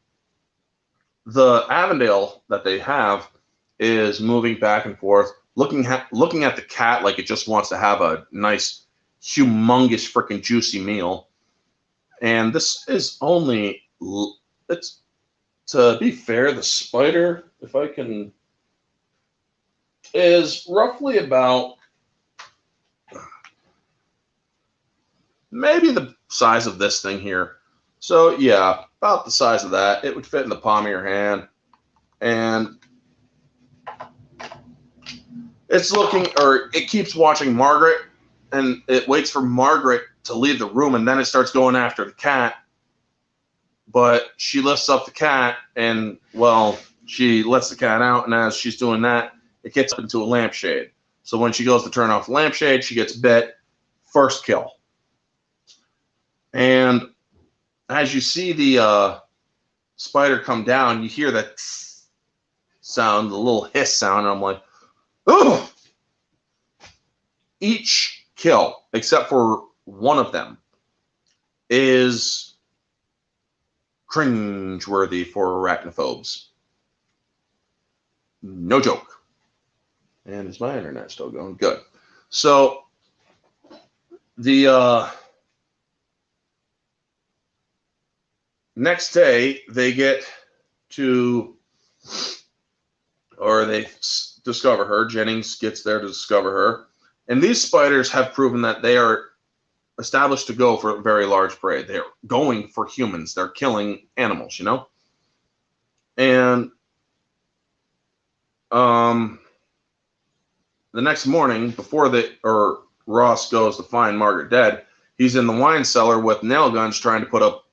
the Avondale that they have is moving back and forth, looking at the cat like it just wants to have a nice, humongous, freaking juicy meal. And this is only, it's, to be fair, the spider, if I can, is roughly about maybe the size of this thing here. So yeah, about the size of that. It would fit in the palm of your hand. And it's looking, or it keeps watching Margaret, and it waits for Margaret to leave the room, and then it starts going after the cat. But she lifts up the cat, and, well, she lets the cat out, and as she's doing that, it gets up into a lampshade. So when she goes to turn off the lampshade, she gets bit. First kill. And as you see the spider come down, you hear that sound, the little hiss sound, and I'm like, oh! Each kill, except for one of them, is cringe-worthy for arachnophobes. No joke. And is my internet still going? Good. So the next day they get to, or they discover her. Jennings gets there to discover her. And these spiders have proven that they are established to go for very large prey. They're going for humans. They're killing animals, you know? And the next morning, before Ross goes to find Margaret dead, he's in the wine cellar with nail guns trying to put up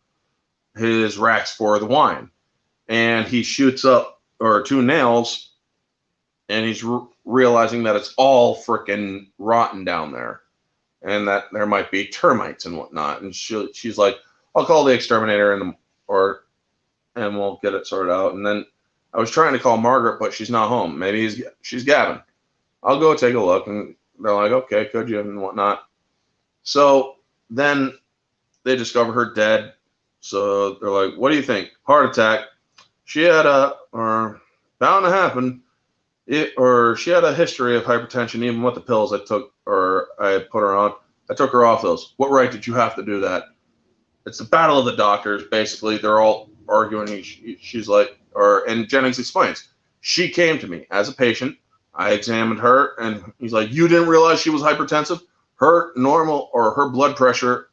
his racks for the wine. And he shoots up two nails, and he's realizing that it's all frickin' rotten down there, and that there might be termites and whatnot. And she's like, I'll call the exterminator and we'll get it sorted out. And then I was trying to call Margaret, but she's not home. Maybe she's gabbing. I'll go take a look. And they're like, okay, could you, and whatnot. So then they discover her dead. So they're like, what do you think? Heart attack. She had bound to happen. She had a history of hypertension, even with the pills I took, or I put her on. I took her off those. What right did you have to do that? It's the battle of the doctors, basically. They're all arguing. She's like, and Jennings explains, she came to me as a patient. I examined her, and he's like, you didn't realize she was hypertensive? Her blood pressure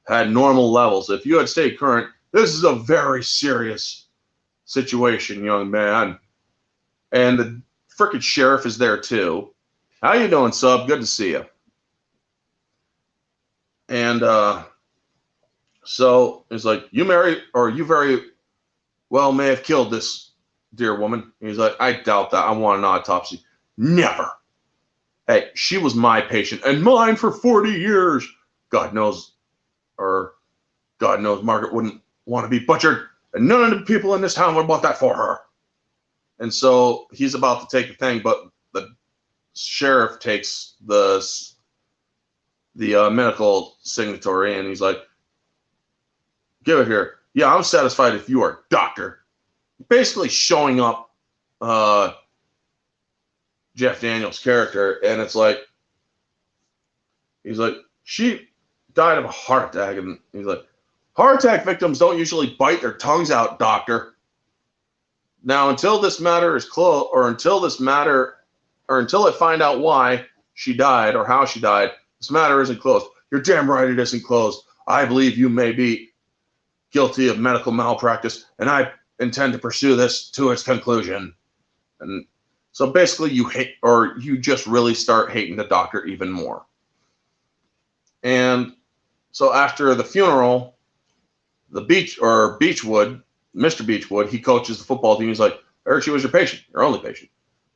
had normal levels. If you had stayed current, this is a very serious situation, young man. And the frickin' sheriff is there too. How you doing, sub? Good to see you. And so he's like, you very well may have killed this dear woman. And he's like, I doubt that. I want an autopsy. Never. Hey, she was my patient and mine for 40 years. God knows Margaret wouldn't want to be butchered, and none of the people in this town would want that for her. And so he's about to take the thing, but the sheriff takes the medical signatory, and he's like, give it here. Yeah, I'm satisfied if you are a doctor. Basically showing up Jeff Daniels' character, and it's like, he's like, she died of a heart attack, and he's like, heart attack victims don't usually bite their tongues out, doctor. Now, until this matter is closed, or until I find out why she died or how she died, this matter isn't closed. You're damn right it isn't closed. I believe you may be guilty of medical malpractice, and I intend to pursue this to its conclusion. And so basically you hate, or you just really start hating the doctor even more. And so after the funeral, Beechwood, Mr. Beechwood, he coaches the football team. He's like, I heard she was your patient, your only patient.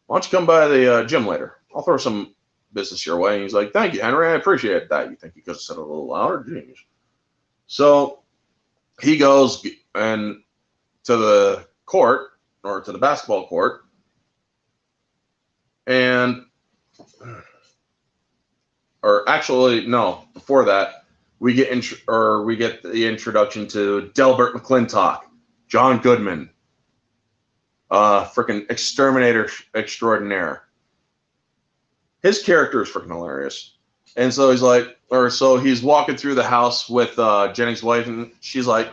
Why don't you come by the gym later? I'll throw some business your way. And he's like, thank you, Henry. I appreciate that. You think he could have said it a little louder? Genius. So he goes and to the court, or to the basketball court, and, or actually, no, before that, we get the introduction to Delbert McClintock, John Goodman, freaking exterminator extraordinaire. His character is freaking hilarious. And so he's like, so he's walking through the house with Jennings' wife, and she's like,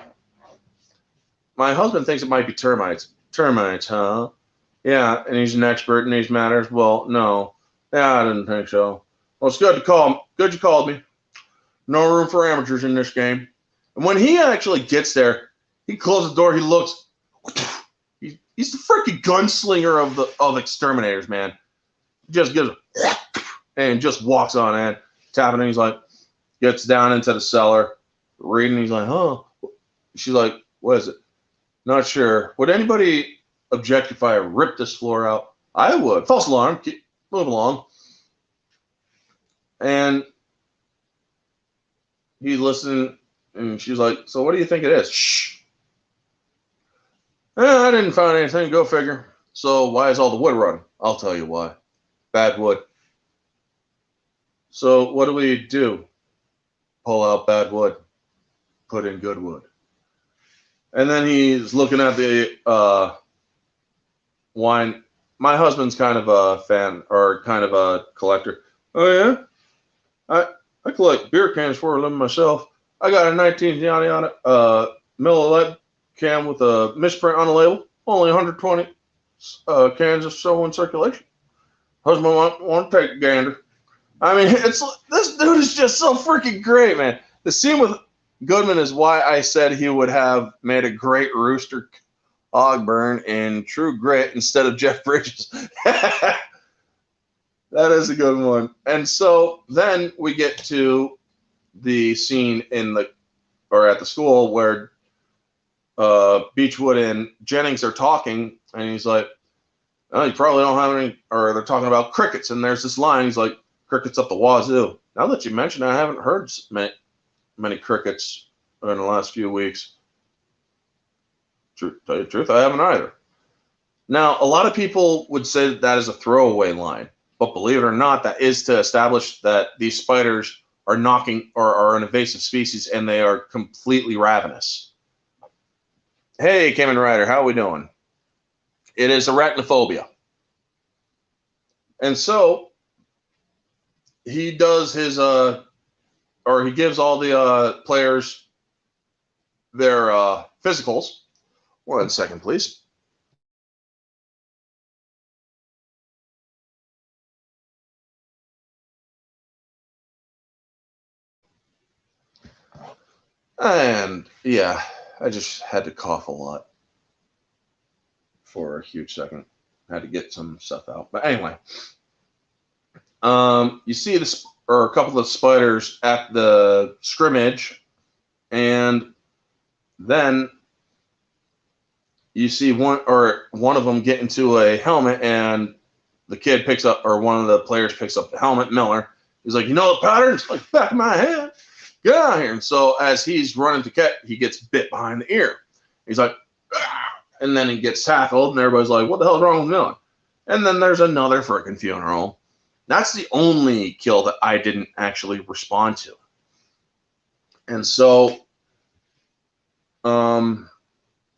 my husband thinks it might be termites. Termites, huh? Yeah, and he's an expert in these matters. Well, no. Yeah, I didn't think so. Well, it's good you called me. No room for amateurs in this game. And when he actually gets there, he closes the door, he looks. He's the freaking gunslinger of exterminators, man. He just gives and just walks on in, tapping, and he's like, gets down into the cellar, reading, he's like, oh. She's like, what is it? Not sure. Would anybody objectify or rip this floor out? I would. False alarm. Move along. And he listened, and she's like, so what do you think it is? Shh. I didn't find anything. Go figure. So why is all the wood rotting? I'll tell you why. Bad wood. So what do we do? Pull out bad wood. Put in good wood. And then he's looking at the wine. My husband's kind of a fan, or kind of a collector. Oh, yeah? I collect beer cans for a living myself. I got a 19 yada milliliter can with a misprint on the label. Only 120 cans of so in circulation. Husband want to take a gander. I mean, this dude is just so freaking great, man. The scene with Goodman is why I said he would have made a great Rooster Ogburn in True Grit instead of Jeff Bridges. That is a good one. And so then we get to the scene at the school where Beechwood and Jennings are talking, and he's like, oh, you probably don't have any, or they're talking about crickets, and there's this line, he's like, crickets up the wazoo. Now that you mention it, I haven't heard many crickets in the last few weeks. Tell you the truth, I haven't either. Now, a lot of people would say that is a throwaway line, but believe it or not, that is to establish that these spiders are are an invasive species, and they are completely ravenous. Hey, Kamen Rider, how are we doing? It is arachnophobia. And so he does his he gives all the players their physicals. 1 second, please. And yeah, I just had to cough a lot for a huge second. I had to get some stuff out. But anyway, you see a couple of spiders at the scrimmage, and then you see one of them get into a helmet, and the kid picks up, or one of the players picks up the helmet, Miller. He's like, you know the pattern? It's like back of my head. Get out of here. And so as he's running to catch, he gets bit behind the ear. He's like, ah! And then he gets tackled, and everybody's like, what the hell's wrong with Miller? And then there's another freaking funeral. That's the only kill that I didn't actually respond to. And so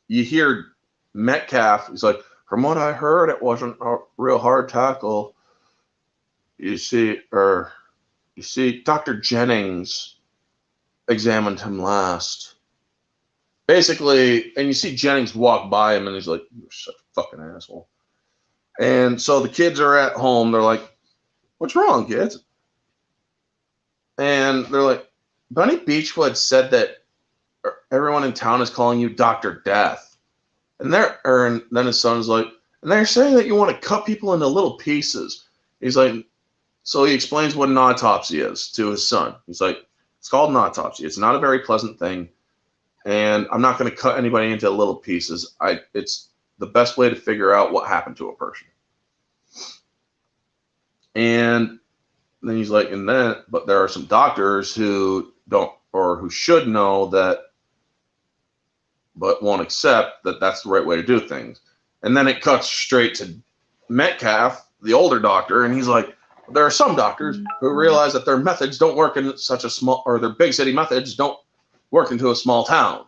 you hear Metcalf, he's like, from what I heard, it wasn't a real hard tackle. You see, Dr. Jennings examined him last. Basically, and you see Jennings walk by him, and he's like, you're such a fucking asshole. And so the kids are at home. They're like, what's wrong, kids? And they're like, Bunny Beechwood said that, everyone in town is calling you Dr. Death. And then his son's like, and they're saying that you want to cut people into little pieces. He's like, so he explains what an autopsy is to his son. He's like, it's called an autopsy. It's not a very pleasant thing. And I'm not going to cut anybody into little pieces. It's the best way to figure out what happened to a person. And then he's like, but there are some doctors who don't, or who should know that, but won't accept that that's the right way to do things. And then it cuts straight to Metcalf, the older doctor, and he's like, there are some doctors who realize that their methods don't work in such a small, or their big city methods don't work into a small town.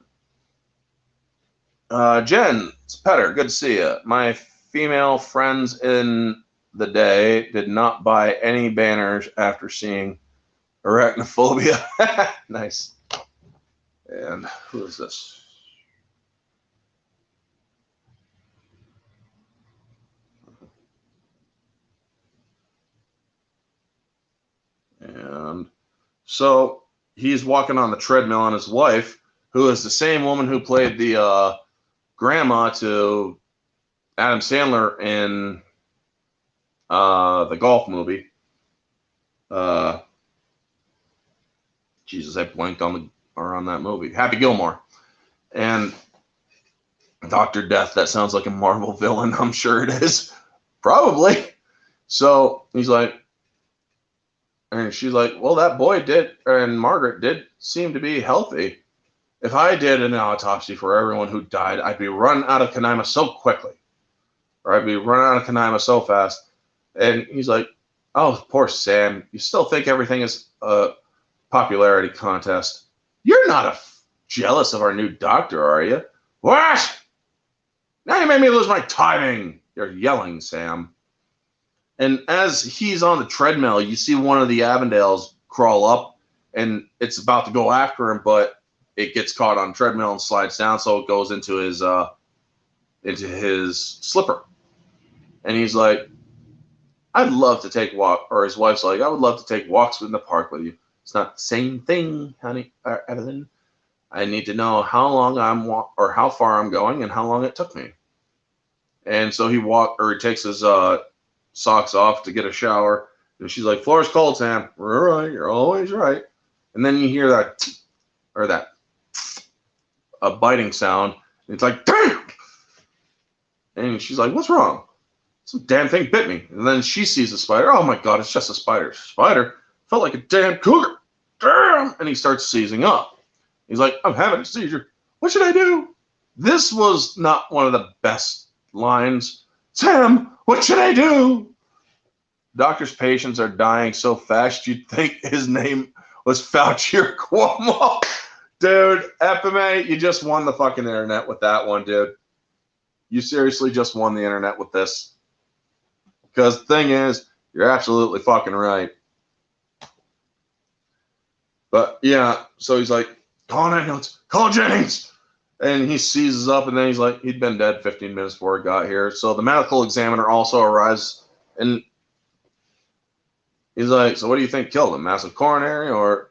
Jen, it's Petter, good to see you. My female friends in the day did not buy any banners after seeing Arachnophobia. Nice. And who is this? And so he's walking on the treadmill, and his wife, who is the same woman who played the grandma to Adam Sandler in the golf movie. Jesus, I blanked on that movie. Happy Gilmore. And Dr. Death, that sounds like a Marvel villain. I'm sure it is. Probably. So he's like, and she's like, well, that boy did, and Margaret did seem to be healthy. If I did an autopsy for everyone who died, I'd be run out of Canaima so quickly. Or I'd be run out of Canaima so fast. And he's like, oh, poor Sam. You still think everything is a popularity contest. You're not jealous of our new doctor, are you? What? Now you made me lose my timing. You're yelling, Sam. And as he's on the treadmill, you see one of the Avondales crawl up, and it's about to go after him, but it gets caught on the treadmill and slides down, so it goes into his slipper. And he's like, I'd love to take walk, or his wife's like, I would love to take walks in the park with you. It's not the same thing, honey, Evelyn. I need to know how long or how far I'm going and how long it took me. And so he takes his socks off to get a shower, and she's like, floor's cold, Sam. We're all right, you're always right. And then you hear a biting sound, and it's like, damn! And she's like, what's wrong? Some damn thing bit me. And then she sees a spider. Oh my god, it's just a spider. Spider felt like a damn cougar. Damn! And he starts seizing up. He's like, I'm having a seizure. What should I do? This was not one of the best lines. Sam, what should I do? Doctor's patients are dying so fast you'd think his name was Fauci or Cuomo. Dude, FMA, you just won the fucking internet with that one, dude. You seriously just won the internet with this. Because the thing is, you're absolutely fucking right. But yeah, so he's like, call 911, call Jennings. And he seizes up, and then he's like, he'd been dead 15 minutes before he got here. So the medical examiner also arrives, and he's like, so what do you think killed him? Massive coronary, or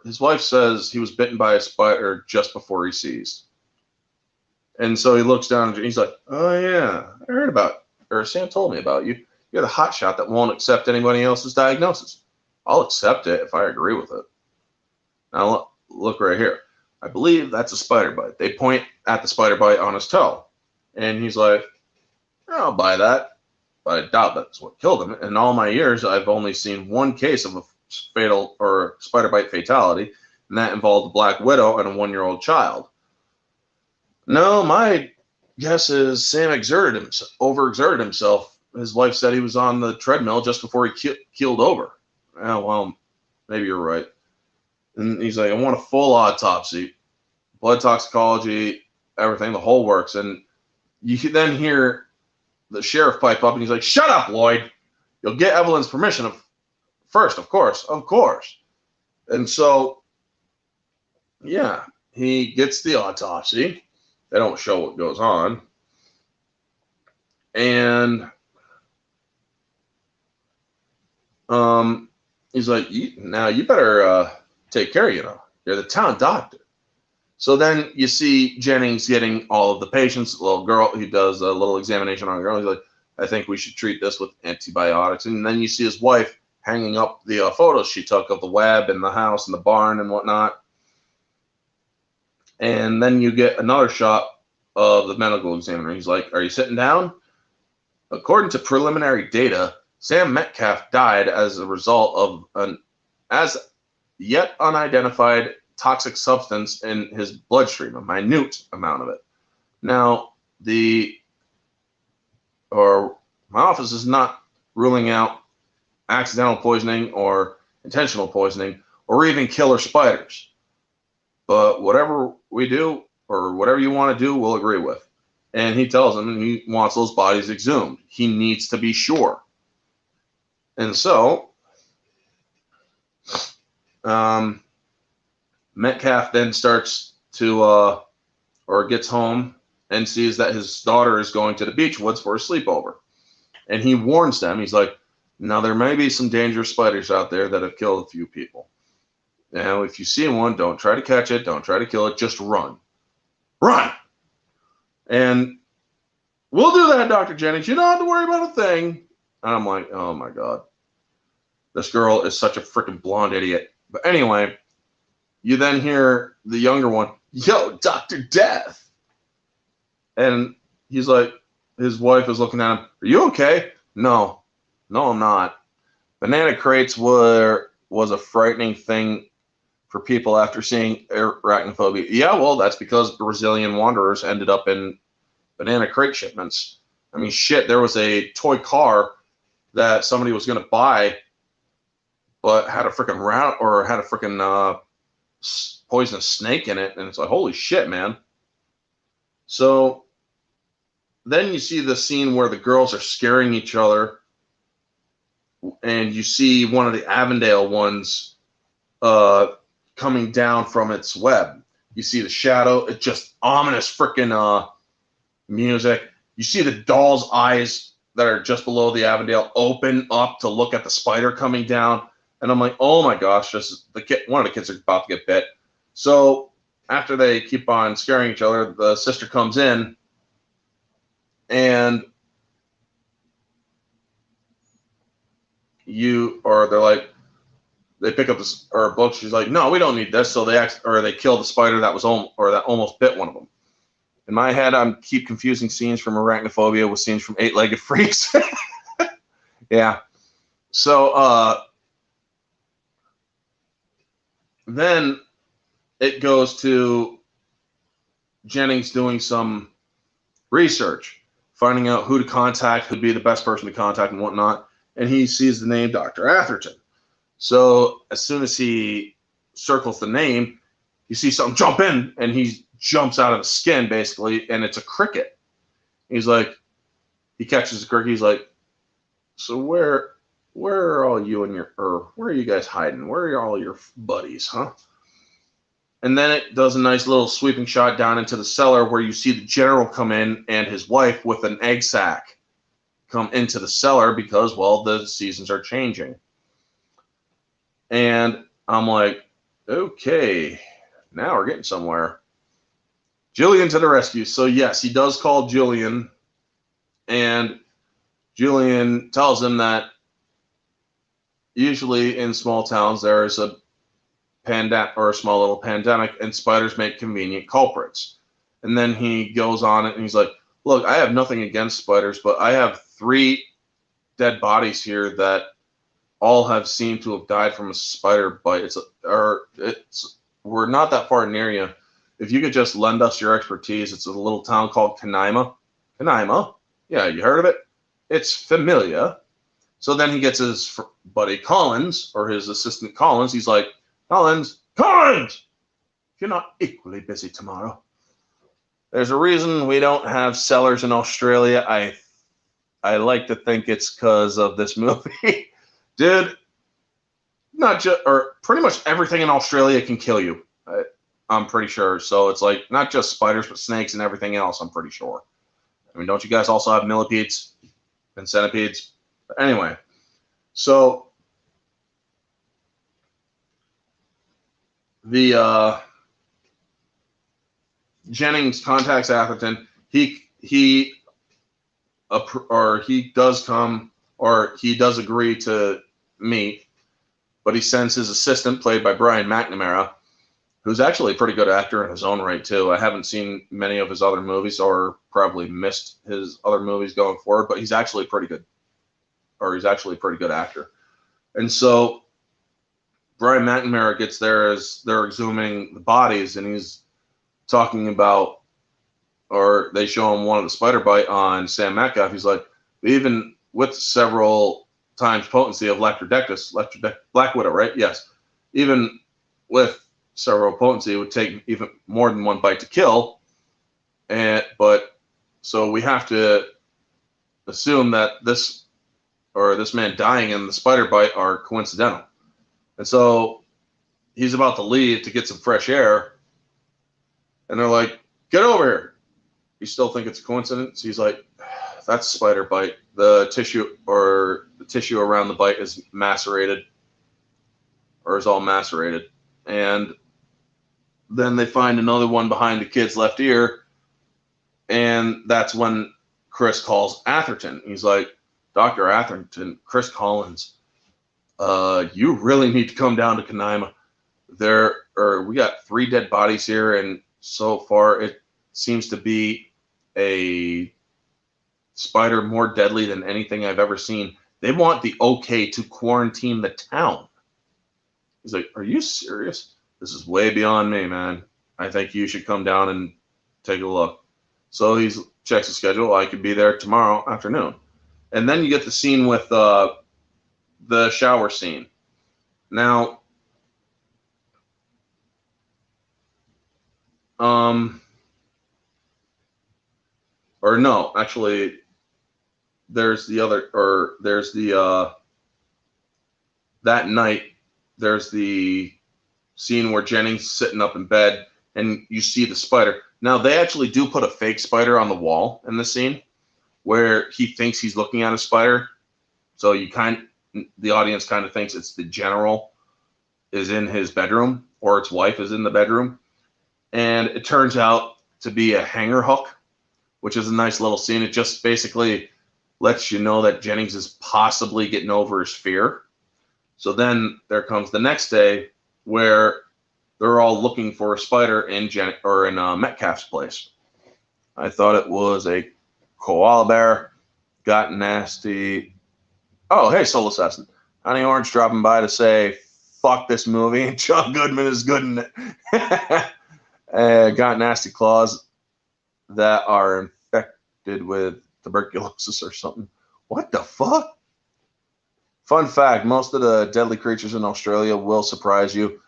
his wife says he was bitten by a spider just before he seized. And so he looks down, and he's like, oh yeah, I heard about, or Sam told me about you. You're the hotshot that won't accept anybody else's diagnosis. I'll accept it if I agree with it. Now look right here. I believe that's a spider bite. They point at the spider bite on his toe. And he's like, I'll buy that. But I doubt that's what killed him. In all my years, I've only seen one case of a fatal or spider bite fatality, and that involved a black widow and a 1-year-old child. No, my guess is Sam overexerted himself. His wife said he was on the treadmill just before he keeled over. Oh, well, maybe you're right. And he's like, I want a full autopsy, blood toxicology, everything, the whole works. And you then hear the sheriff pipe up, and he's like, shut up, Lloyd. You'll get Evelyn's permission first, of course. And so, yeah, he gets the autopsy. They don't show what goes on. And he's like, now you better take care, you're the town doctor. So then you see Jennings getting all of the patients, the little girl, he does a little examination on a girl. He's like, I think we should treat this with antibiotics. And then you see his wife hanging up the photos she took of the web and the house and the barn and whatnot. And then you get another shot of the medical examiner. He's like, are you sitting down? According to preliminary data, Sam Metcalf died as a result of an as yet unidentified toxic substance in his bloodstream, a minute amount of it. Now, my office is not ruling out accidental poisoning or intentional poisoning or even killer spiders. But whatever we do or whatever you want to do, we'll agree with. And he tells him he wants those bodies exhumed. He needs to be sure. And so, Metcalf then starts to, or gets home and sees that his daughter is going to the beach woods for a sleepover. And he warns them. He's like, now there may be some dangerous spiders out there that have killed a few people. Now, if you see one, don't try to catch it. Don't try to kill it. Just run. Run! And we'll do that, Dr. Jennings. You don't have to worry about a thing. And I'm like, oh, my God. This girl is such a freaking blonde idiot. But anyway, you then hear the younger one, yo, Dr. Death. And he's like, his wife is looking at him, are you okay? No, I'm not. Banana crates was a frightening thing for people after seeing arachnophobia. Yeah, well, that's because Brazilian wanderers ended up in banana crate shipments. I mean, shit, there was a toy car that somebody was going to buy, but had a freaking rat or had a freaking poisonous snake in it. And it's like, holy shit, man. So then you see the scene where the girls are scaring each other. And you see one of the Avondale ones coming down from its web. You see the shadow. It's just ominous freaking music. You see the doll's eyes that are just below the Avondale open up to look at the spider coming down. And I'm like, oh my gosh, one of the kids are about to get bit. So after they keep on scaring each other, the sister comes in and they're like, they pick up this or a book. She's like, no, we don't need this. So they kill the spider that almost bit one of them. In my head, I keep confusing scenes from Arachnophobia with scenes from Eight-Legged Freaks. Yeah. So then it goes to Jennings doing some research, finding out who to contact, who'd be the best person to contact and whatnot. And he sees the name Dr. Atherton. So as soon as he circles the name, you see something jump in, and he jumps out of the skin, basically, and it's a cricket. He's like, he catches the cricket. He's like, so where are all you and where are you guys hiding? Where are all your buddies, huh? And then it does a nice little sweeping shot down into the cellar where you see the general come in and his wife with an egg sack come into the cellar because, well, the seasons are changing. And I'm like, okay, now we're getting somewhere. Julian to the rescue. So yes, he does call Julian, and Julian tells him that usually in small towns there is a pandemic or a small little pandemic, and spiders make convenient culprits. And then he goes on it and he's like, look, I have nothing against spiders, but I have 3 dead bodies here that all have seemed to have died from a spider bite. We're not that far near you. If you could just lend us your expertise, it's a little town called Canaima. Canaima? Yeah, you heard of it? It's familiar. So then he gets his buddy Collins, or his assistant Collins. He's like, Collins, if you're not equally busy tomorrow. There's a reason we don't have cellars in Australia. I like to think it's because of this movie. Dude, pretty much everything in Australia can kill you. I'm pretty sure. So it's like not just spiders, but snakes and everything else, I'm pretty sure. I mean, don't you guys also have millipedes and centipedes? But anyway, so the Jennings contacts Atherton. He does come, or he does agree to meet, but he sends his assistant, played by Brian McNamara, who's actually a pretty good actor in his own right too. I haven't seen many of his other movies, or probably missed his other movies going forward, but he's actually pretty good, or he's actually a pretty good actor. And so Brian McNamara gets there as they're exhuming the bodies, and he's talking about, or they show him one of the spider bite on Sam Metcalf. He's like, even with several times potency of Lectrodectus, Black Widow, right? Yes. Even with several potency, it would take even more than one bite to kill. But so we have to assume that this man dying in the spider bite are coincidental. And so he's about to leave to get some fresh air, and they're like, get over here. You still think it's a coincidence? He's like, that's spider bite. The tissue around the bite is macerated, or is all macerated. And then they find another one behind the kid's left ear, and that's when Chris calls Atherton. He's like, Dr. Atherton, Chris Collins, you really need to come down to Canaima. We got 3 dead bodies here, and so far it seems to be a spider more deadly than anything I've ever seen. They want the okay to quarantine the town. He's like, are you serious? This is way beyond me, man. I think you should come down and take a look. So he checks the schedule. I could be there tomorrow afternoon. And then you get the scene with the shower scene. Now, or no, actually, there's the that night, there's the scene where Jennings sitting up in bed, and you see the spider. Now, they actually do put a fake spider on the wall in the scene where he thinks he's looking at a spider. So the audience kind of thinks it's the general is in his bedroom, or its wife is in the bedroom. And it turns out to be a hanger hook, which is a nice little scene. It just basically lets you know that Jennings is possibly getting over his fear. So then there comes the next day where they're all looking for a spider in Metcalf's place. I thought it was a koala bear. Got nasty. Oh, hey, Soul Assassin. Honey Orange dropping by to say, fuck this movie, and John Goodman is good in it. Got nasty claws that are infected with tuberculosis or something. What the fuck? Fun fact, most of the deadly creatures in Australia will surprise you.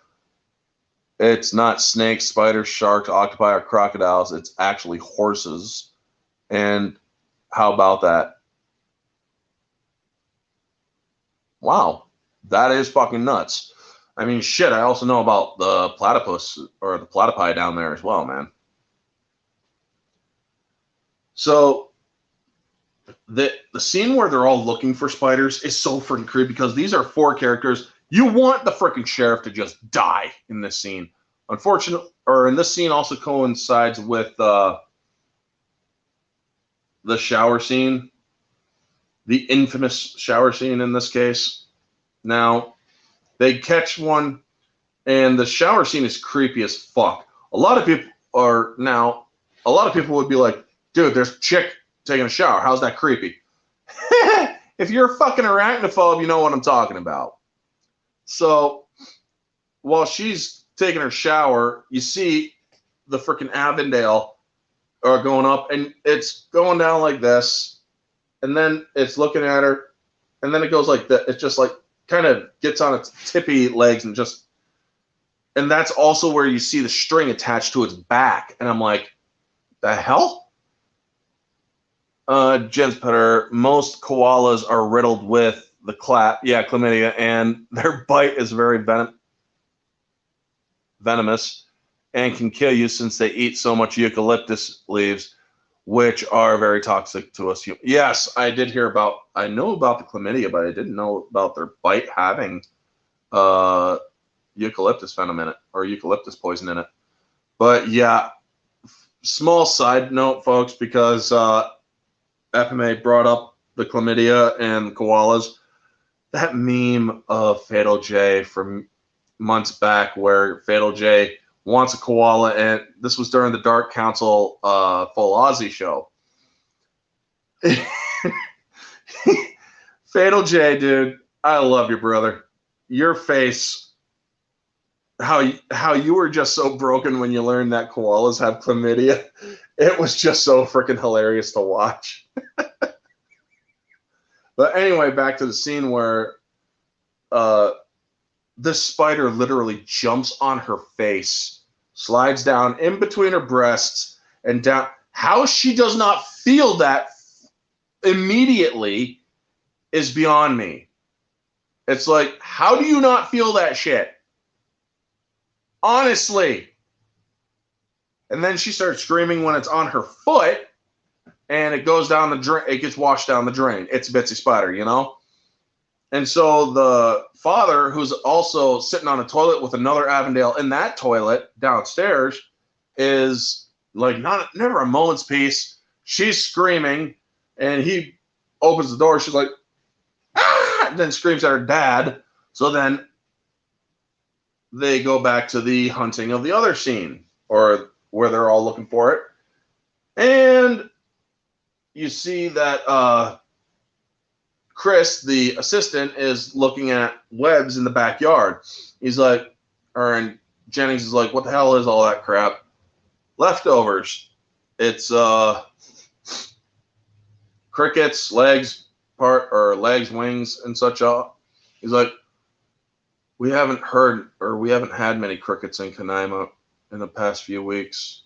It's not snakes, spiders, sharks, octopi, or crocodiles. It's actually horses. And how about that? Wow, that is fucking nuts. I mean, shit, I also know about the platypus, or the platypi down there as well, man. So the scene where they're all looking for spiders is so freaking creepy, because these are 4 characters. You want the freaking sheriff to just die in this scene. Unfortunately, or in this scene also coincides with the shower scene, the infamous shower scene in this case. Now, they catch one, and the shower scene is creepy as fuck. A lot of people would be like, dude, there's a chick taking a shower. How's that creepy? If you're a fucking arachnophobe, you know what I'm talking about. So while she's taking her shower, you see the freaking Alondale going up, and it's going down like this, and then it's looking at her, and then it goes like that. It's just like kind of gets on its tippy legs, and that's also where you see the string attached to its back. And I'm like, the hell? Jens Petter, most koalas are riddled with the chlamydia, and their bite is very venomous and can kill you, since they eat so much eucalyptus leaves, which are very toxic to us. Yes, I know about the chlamydia, but I didn't know about their bite having eucalyptus venom in it, or eucalyptus poison in it. But yeah, small side note, folks, because FMA brought up the chlamydia and koalas. That meme of Fatal J from months back where Fatal J wants a koala, and this was during the Dark Council Full Aussie show. Fatal J, dude, I love you, brother. Your face, how you were just so broken when you learned that koalas have chlamydia. It was just so freaking hilarious to watch. But anyway, back to the scene where this spider literally jumps on her face, slides down in between her breasts and down. How she does not feel that immediately is beyond me. It's like, how do you not feel that shit? Honestly. And then she starts screaming when it's on her foot, and it goes down the drain. It gets washed down the drain. It's a Bitsy Spider, you know? And so the father, who's also sitting on a toilet with another Avondale in that toilet downstairs, is like never a moment's peace. She's screaming, and he opens the door. She's like, ah! And then screams at her dad. So then they go back to the hunting of the other scene, or where they're all looking for it. And you see that Chris, the assistant, is looking at webs in the backyard. He's like, and Jennings is like, what the hell is all that crap? Leftovers. It's crickets, legs, wings, and such. He's like, we haven't had many crickets in Canaima in the past few weeks.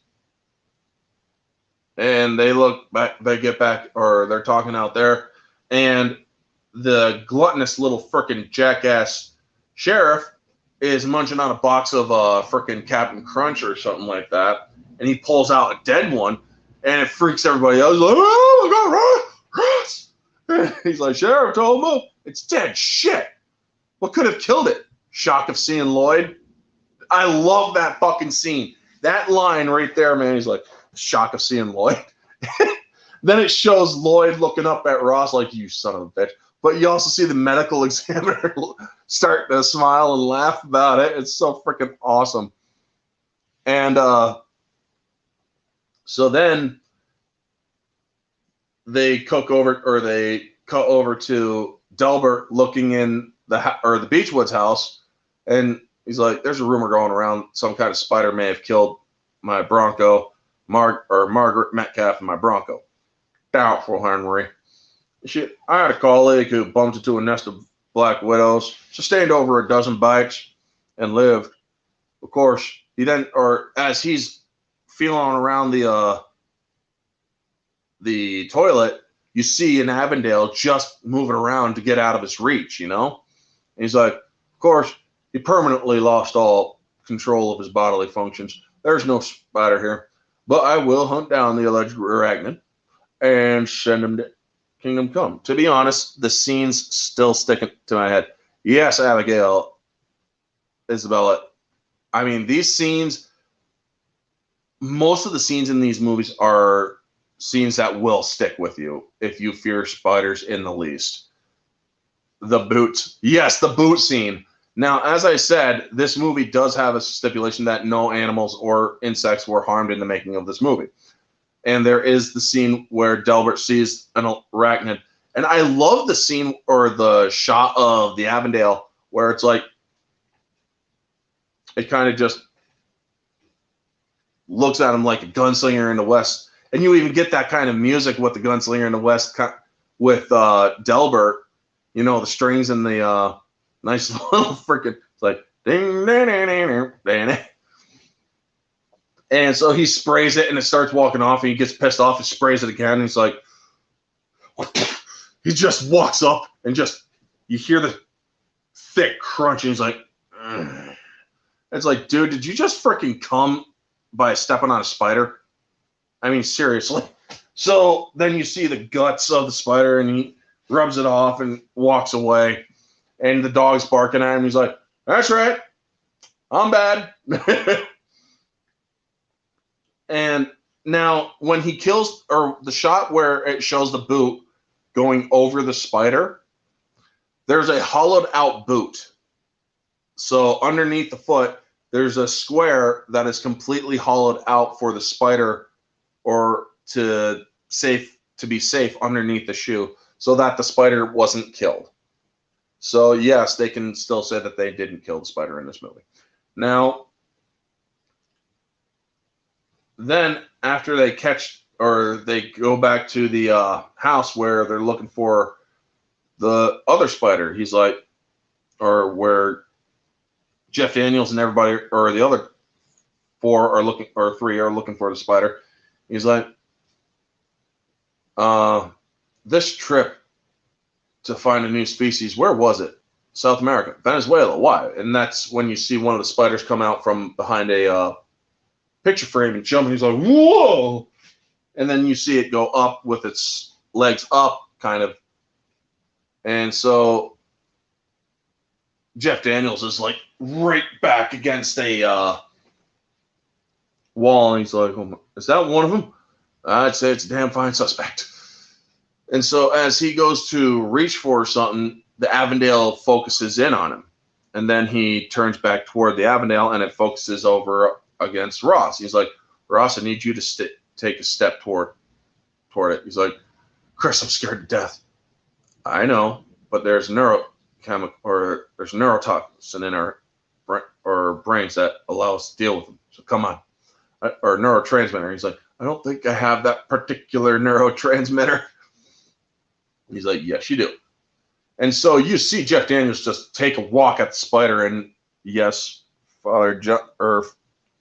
And they look back, they get back, or they're talking out there, and the gluttonous little frickin' jackass sheriff is munching on a box of frickin' Captain Crunch or something like that, and he pulls out a dead one, and it freaks everybody out. He's like, oh my God, Ross! He's like, Sheriff told him, it's dead shit. What could have killed it? Shock of seeing Lloyd. I love that fucking scene. That line right there, man. He's like, shock of seeing Lloyd. Then it shows Lloyd looking up at Ross like, you son of a bitch. But you also see the medical examiner start to smile and laugh about it. It's so freaking awesome. And so then they cut over to Delbert looking in the Beechwoods house, and he's like, there's a rumor going around some kind of spider may have killed my Bronco, Margaret Metcalf and my Bronco. Doubtful, Henry. I had a colleague who bumped into a nest of black widows, sustained over a dozen bites, and lived. Of course, as he's feeling around the toilet, you see an Avondale just moving around to get out of his reach, you know? And he's like, of course, he permanently lost all control of his bodily functions. There's no spider here, but I will hunt down the alleged arachnid and send him to Kingdom Come. To be honest, the scene's still sticking to my head. Yes, Abigail, Isabella. I mean, these scenes, most of the scenes in these movies are scenes that will stick with you if you fear spiders in the least. The boots. Yes, the boot scene. Now, as I said, this movie does have a stipulation that no animals or insects were harmed in the making of this movie. And there is the scene where Delbert sees an arachnid. And I love the scene or the shot of the Avondale where it's like, it kind of just looks at him like a gunslinger in the West. And you even get that kind of music with the gunslinger in the West with Delbert, you know, the strings and the nice little freaking, it's like, ding, ding, ding, ding, ding, ding. And so he sprays it and it starts walking off and he gets pissed off and sprays it again. And he's like, he just walks up and you hear the thick crunch and he's like, ugh. It's like, dude, did you just freaking come by stepping on a spider? I mean, seriously. So then you see the guts of the spider and he rubs it off and walks away. And the dog's barking at him. He's like, that's right. I'm bad. And Now, when he kills, or the shot where it shows the boot going over the spider, there's a hollowed out boot. So underneath the foot, there's a square that is completely hollowed out for the spider, or to be safe underneath the shoe, so that the spider wasn't killed. So yes, they can still say that they didn't kill the spider in this movie. Now, then after they catch, or they go back to the house where they're looking for the other spider, he's like, or where Jeff Daniels and everybody, or the other four are looking, or three are looking for the spider. He's like, this trip to find a new species, where was it? South America, Venezuela. Why? And that's when you see one of the spiders come out from behind a picture frame and jump, and he's like, whoa! And then you see it go up with its legs up, kind of. And so Jeff Daniels is like right back against a wall, and he's like, oh, is that one of them? I'd say it's a damn fine suspect. And so as he goes to reach for something, the Avondale focuses in on him. And then he turns back toward the Avondale, and it focuses over against Ross. He's like, Ross, I need you to take a step toward it. He's like, Chris, I'm scared to death. I know, but there's neurotoxin in our brains that allow us to deal with them. So come on. Or neurotransmitter. He's like, I don't think I have that particular neurotransmitter. He's like, yes, you do. And so you see Jeff Daniels just take a walk at the spider, and yes,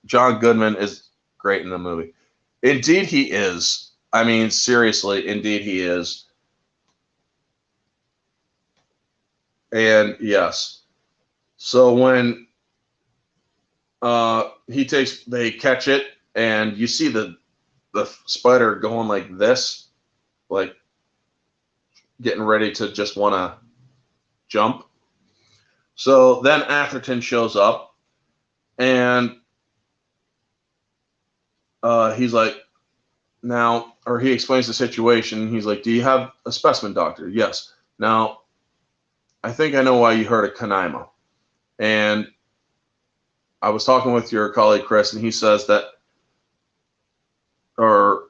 John Goodman is great in the movie. Indeed he is. I mean, seriously, indeed he is. And yes. So when they catch it, and you see the spider going like this, like getting ready to just want to jump. So then Atherton shows up, and he's like, now, or he explains the situation. He's like, do you have a specimen, doctor? Yes. Now, I think I know why you heard of Canaima. And I was talking with your colleague, Chris, and he says that, or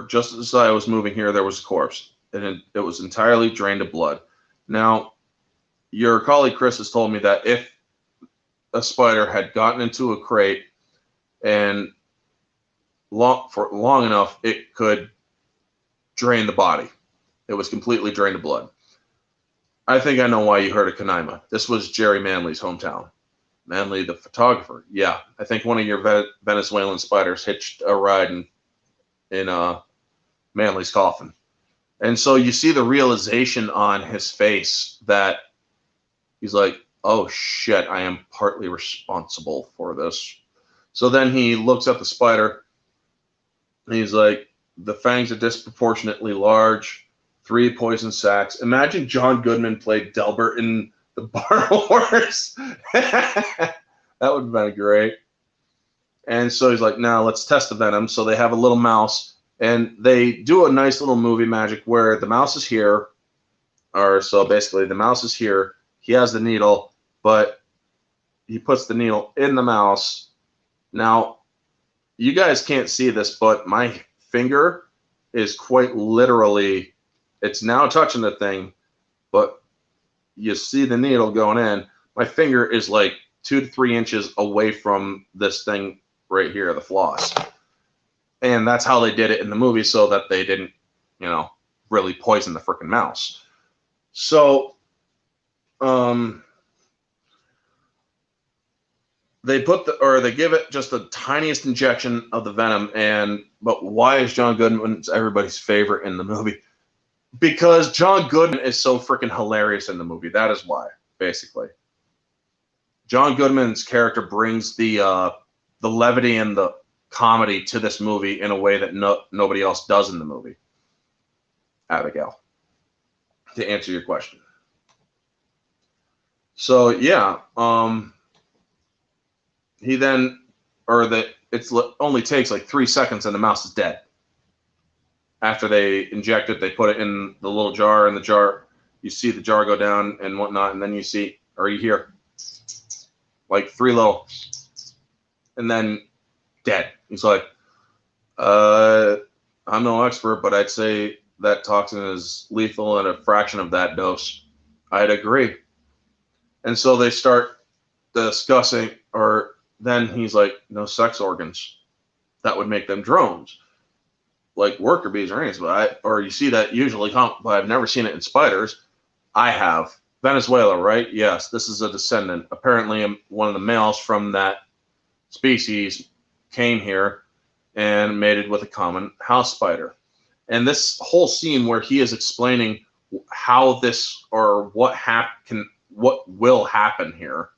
just as I was moving here, there was a corpse, and it was entirely drained of blood. Now, your colleague, Chris, has told me that if a spider had gotten into a crate and for long enough, it could drain the body. It was completely drained of blood. I think I know why you heard of Canaima. This was Jerry Manley's hometown. Manley, the photographer. Yeah, I think one of your Venezuelan spiders hitched a ride in Manley's coffin. And so you see the realization on his face that he's like, oh shit, I am partly responsible for this. So then he looks at the spider, and he's like, the fangs are disproportionately large, 3 poison sacs. Imagine John Goodman played Delbert in The Bar Horse. That would have been great. And so he's like, now let's test the venom. So they have a little mouse, and they do a nice little movie magic where the mouse is here, or so basically the mouse is here. He has the needle, but he puts the needle in the mouse. Now, you guys can't see this, but my finger is quite literally, it's now touching the thing, but you see the needle going in. My finger is like 2 to 3 inches away from this thing right here, the floss. And that's how they did it in the movie, so that they didn't, really poison the freaking mouse. So, they give it just the tiniest injection of the venom. But why is John Goodman everybody's favorite in the movie? Because John Goodman is so freaking hilarious in the movie. That is why, basically. John Goodman's character brings the levity and the comedy to this movie in a way that nobody else does in the movie. Abigail, to answer your question. So yeah, he then, only takes like 3 seconds and the mouse is dead. After they inject it, they put it in the little jar, and the jar, you see the jar go down and whatnot, and then you hear like 3 little, and then dead. He's like, I'm no expert, but I'd say that toxin is lethal at a fraction of that dose. I'd agree. And so they start discussing, or then he's like, no sex organs. That would make them drones, like worker bees or anything. Or you see that usually, but I've never seen it in spiders. I have. Venezuela, right? Yes, this is a descendant. Apparently, one of the males from that species came here and mated with a common house spider. And this whole scene where he is explaining how this, or what will happen here,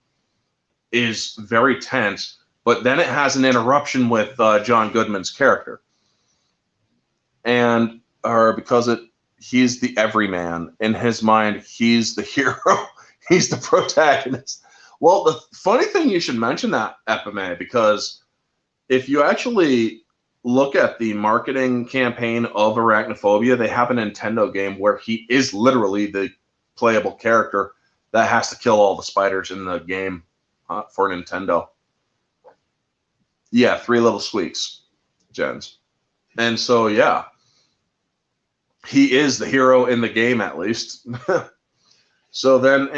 is very tense. But then it has an interruption with John Goodman's character, and because he's the everyman in his mind. He's the hero. He's the protagonist. Well, the funny thing, you should mention that, Epime, because if you actually look at the marketing campaign of Arachnophobia, they have a Nintendo game where he is literally the playable character that has to kill all the spiders in the game for Nintendo. Yeah, 3 little squeaks, Jens. And so, yeah, he is the hero in the game, at least. So then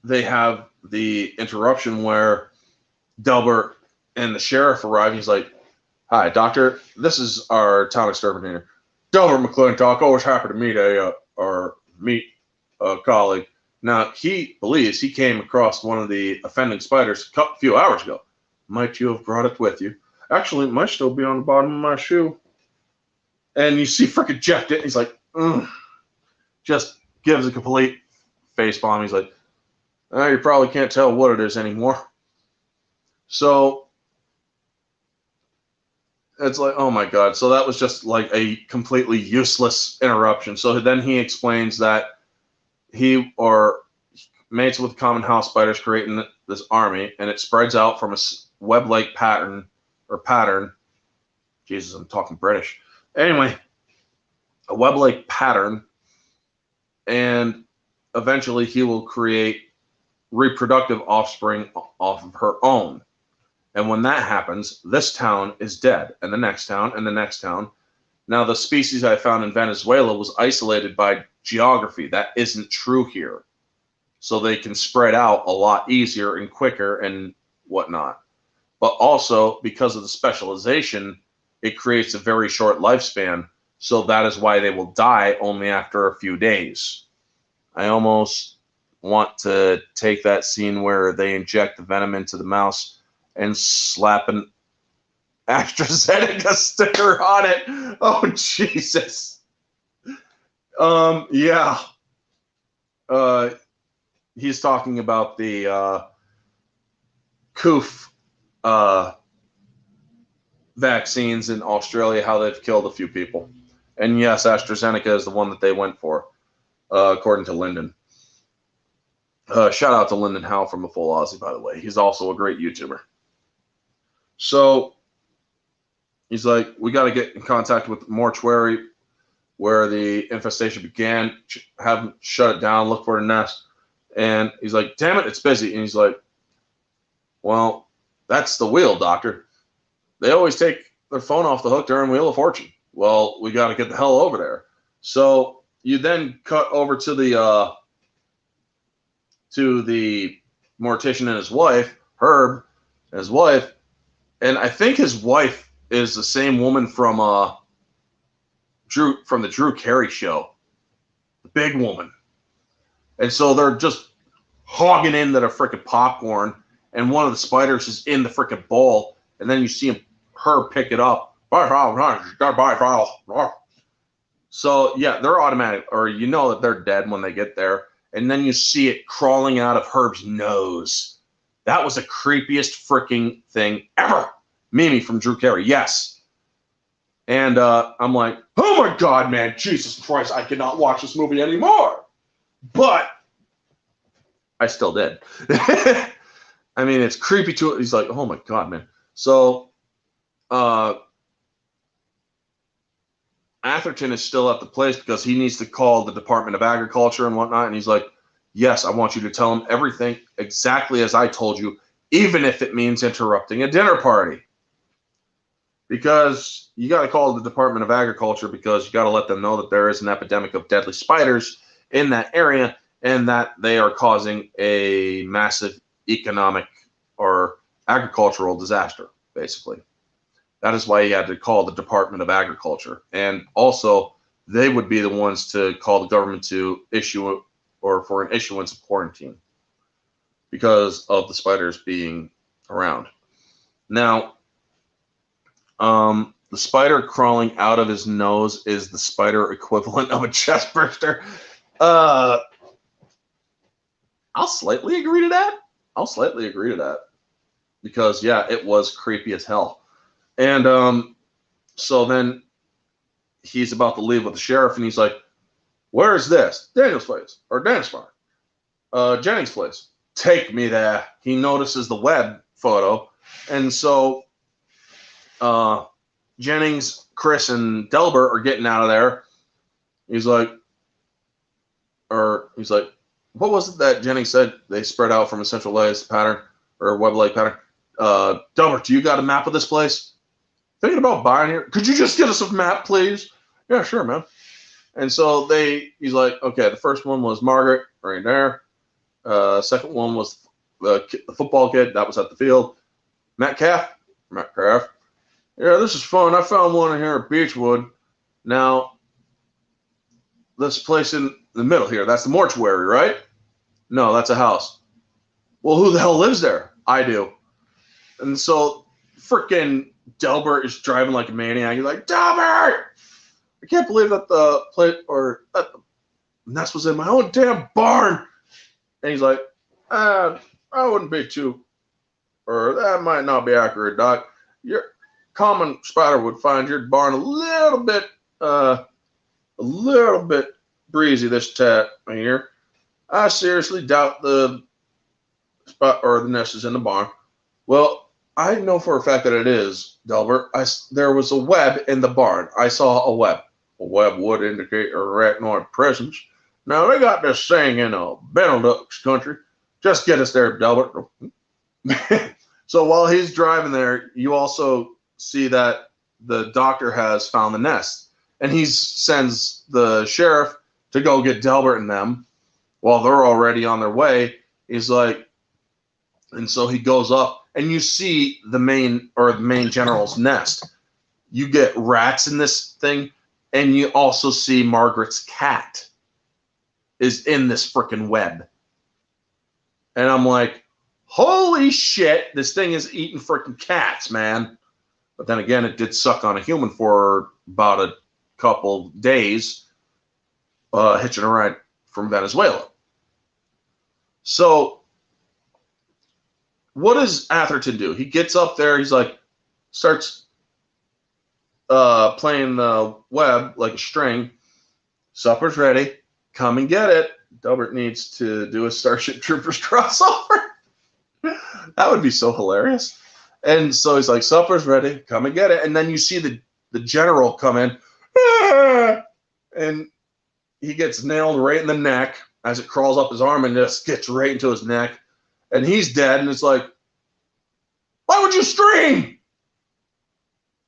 they have the interruption where Delbert and the sheriff arrive. He's like, hi, doctor, this is our town exterminator, Delbert McClintock. Always happy to meet a colleague. Now, he believes he came across one of the offending spiders a few hours ago. Might you have brought it with you? Actually, it might still be on the bottom of my shoe. And you see frickin' Jeff Ditton. He's like, just gives a complete face bomb. He's like, you probably can't tell what it is anymore. So it's like, oh my God. So that was just like a completely useless interruption. So then he explains that he mates with common house spiders, creating this army, and it spreads out from a web-like pattern. Jesus, I'm talking British. Anyway, a web-like pattern, and eventually he will create reproductive offspring off of her own. And when that happens, this town is dead, and the next town, and the next town. Now, the species I found in Venezuela was isolated by geography. That isn't true here. So they can spread out a lot easier and quicker and whatnot. But also, because of the specialization, it creates a very short lifespan. So that is why they will die only after a few days. I almost want to take that scene where they inject the venom into the mouse and slap an AstraZeneca sticker on it. Oh, Jesus. Yeah. He's talking about the COOF vaccines in Australia, how they've killed a few people. And yes, AstraZeneca is the one that they went for, according to Lyndon. Shout out to Lyndon Howe from The Full Aussie, by the way. He's also a great YouTuber. So he's like, we got to get in contact with the mortuary where the infestation began, have them shut it down, look for a nest. And he's like, damn it, it's busy. And he's like, well, that's the wheel, doctor. They always take their phone off the hook during Wheel of Fortune. Well, we got to get the hell over there. So you then cut over to the mortician and his wife, Herb, and his wife. And I think his wife is the same woman from the Drew Carey show, the big woman. And so they're just hogging into the frickin' popcorn, and one of the spiders is in the frickin' bowl, and then you see her pick it up. So yeah, they're automatic, or you know that they're dead when they get there, and then you see it crawling out of Herb's nose. That was the creepiest freaking thing ever. Mimi from Drew Carey, yes. And I'm like, oh my God, man, Jesus Christ, I cannot watch this movie anymore. But I still did. I mean, it's creepy to it. He's like, oh my God, man. So Atherton is still at the place because he needs to call the Department of Agriculture and whatnot. And he's like, yes, I want you to tell him everything exactly as I told you, even if it means interrupting a dinner party. Because you got to call the Department of Agriculture because you got to let them know that there is an epidemic of deadly spiders in that area and that they are causing a massive economic or agricultural disaster, basically. That is why he had to call the Department of Agriculture. And also, they would be the ones to call the government to issue or for an issuance of quarantine because of the spiders being around. Now, the spider crawling out of his nose is the spider equivalent of a chest burster. I'll slightly agree to that. Because, yeah, it was creepy as hell. And so then he's about to leave with the sheriff, and he's like, where is this? Daniel's place, or Dennis Farm. Jennings' place. Take me there. He notices the web photo, and so Jennings, Chris, and Delbert are getting out of there. He's like, what was it that Jennings said? They spread out from a centralized pattern, or web-like pattern. Delbert, do you got a map of this place? Thinking about buying here. Could you just get us a map, please? Yeah, sure, man. And so he's like, okay, the first one was Margaret, right there. Second one was the football kid. That was at the field. Metcalf. Yeah, this is fun. I found one here at Beechwood. Now, this place in the middle here, that's the mortuary, right? No, that's a house. Well, who the hell lives there? I do. And so freaking Delbert is driving like a maniac. He's like, Delbert! I can't believe that the plate or that the nest was in my own damn barn. And he's like, I wouldn't be too, or that might not be accurate, Doc. Your common spider would find your barn a little bit breezy this time here. I seriously doubt the spot or the nest is in the barn. Well, I know for a fact that it is, Delbert. There was a web in the barn. I saw a web. A web would indicate a arachnoid presence. Now, they got this saying in Benelux country. Just get us there, Delbert. So while he's driving there, you also see that the doctor has found the nest. And he sends the sheriff to go get Delbert and them while they're already on their way. He's like, and so he goes up. And you see the main general's nest. You get rats in this thing, and you also see Margaret's cat is in this freaking web. And I'm like, holy shit, this thing is eating freaking cats, man. But then again, it did suck on a human for about a couple days, hitching a ride from Venezuela. So what does Atherton do? He gets up there. He's like, starts playing the web like a string. Supper's ready. Come and get it. Delbert needs to do a Starship Troopers crossover. That would be so hilarious. And so he's like, supper's ready. Come and get it. And then you see the general come in. And he gets nailed right in the neck as it crawls up his arm and just gets right into his neck. And he's dead, and it's like, why would you scream?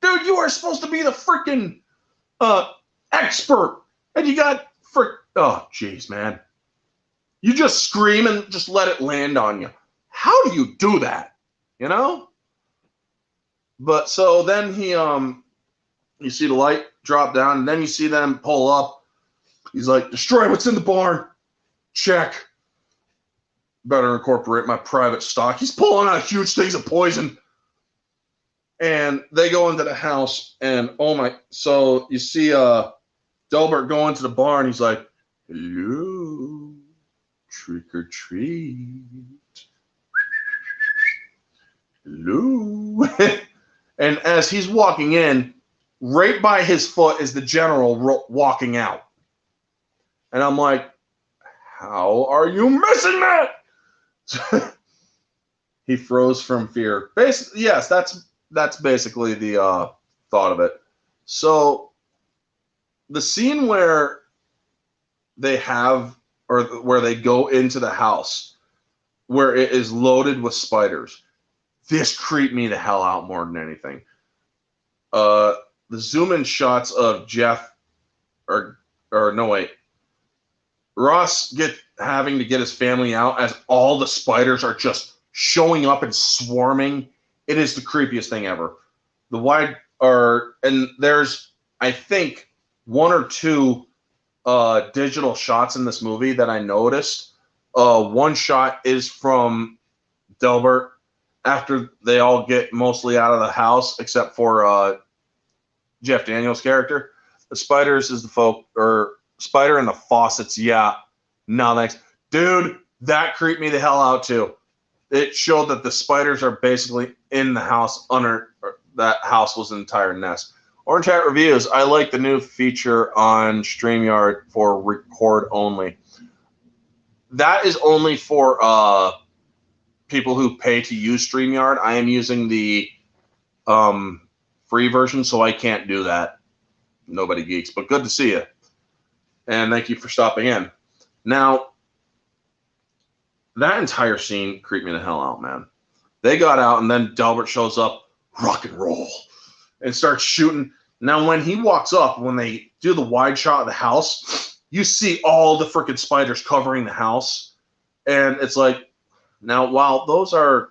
Dude, you are supposed to be the freaking expert. And you got oh, jeez, man. You just scream and just let it land on you. How do you do that? You know? But so then you see the light drop down, and then you see them pull up. He's like, destroy what's in the barn. Check. Better incorporate my private stock. He's pulling out huge things of poison. And they go into the house, and so you see Delbert go into the barn. He's like, hello, trick or treat. Hello. And as he's walking in, right by his foot is the general walking out. And I'm like, how are you missing that? He froze from fear. Yes, that's basically the thought of it. So the scene where they have, or where they go into the house, where it is loaded with spiders, this creeped me the hell out more than anything. The zoom in shots of Jeff, or no wait, Ross having to get his family out as all the spiders are just showing up and swarming. It is the creepiest thing ever. And there's, I think, one or two digital shots in this movie that I noticed. One shot is from Delbert after they all get mostly out of the house, except for Jeff Daniels' character. The spiders is or spider in the faucets. Yeah, no thanks, dude. That creeped me the hell out too. It showed that the spiders are basically in the house that house was an entire nest. Orange Hat Reviews. I like the new feature on StreamYard for record only. That is only for people who pay to use StreamYard. I am using the free version, so I can't do that. Nobody geeks, but good to see you. And thank you for stopping in. Now, that entire scene creeped me the hell out, man. They got out, and then Delbert shows up, rock and roll, and starts shooting. Now, when he walks up, when they do the wide shot of the house, you see all the freaking spiders covering the house. And it's like, now, while those are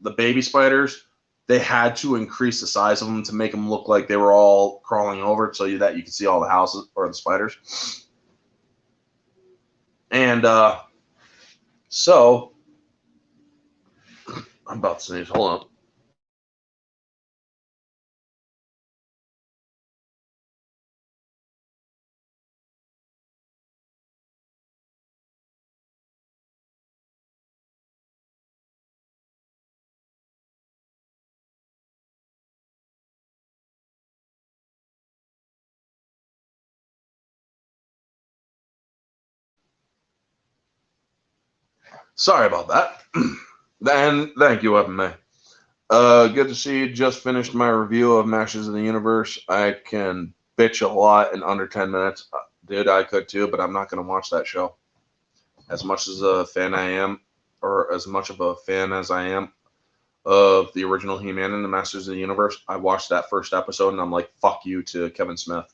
the baby spiders, they had to increase the size of them to make them look like they were all crawling over so that you could see all the houses or the spiders. And so, I'm about to sneeze. Hold on. Sorry about that. And thank you, Weapon May. Good to see you. Just finished my review of Masters of the Universe. I can bitch a lot in under 10 minutes. Dude, I could too, but I'm not going to watch that show. As much as a fan I am, or as much of a fan as I am of the original He-Man and the Masters of the Universe, I watched that first episode and I'm like, fuck you to Kevin Smith.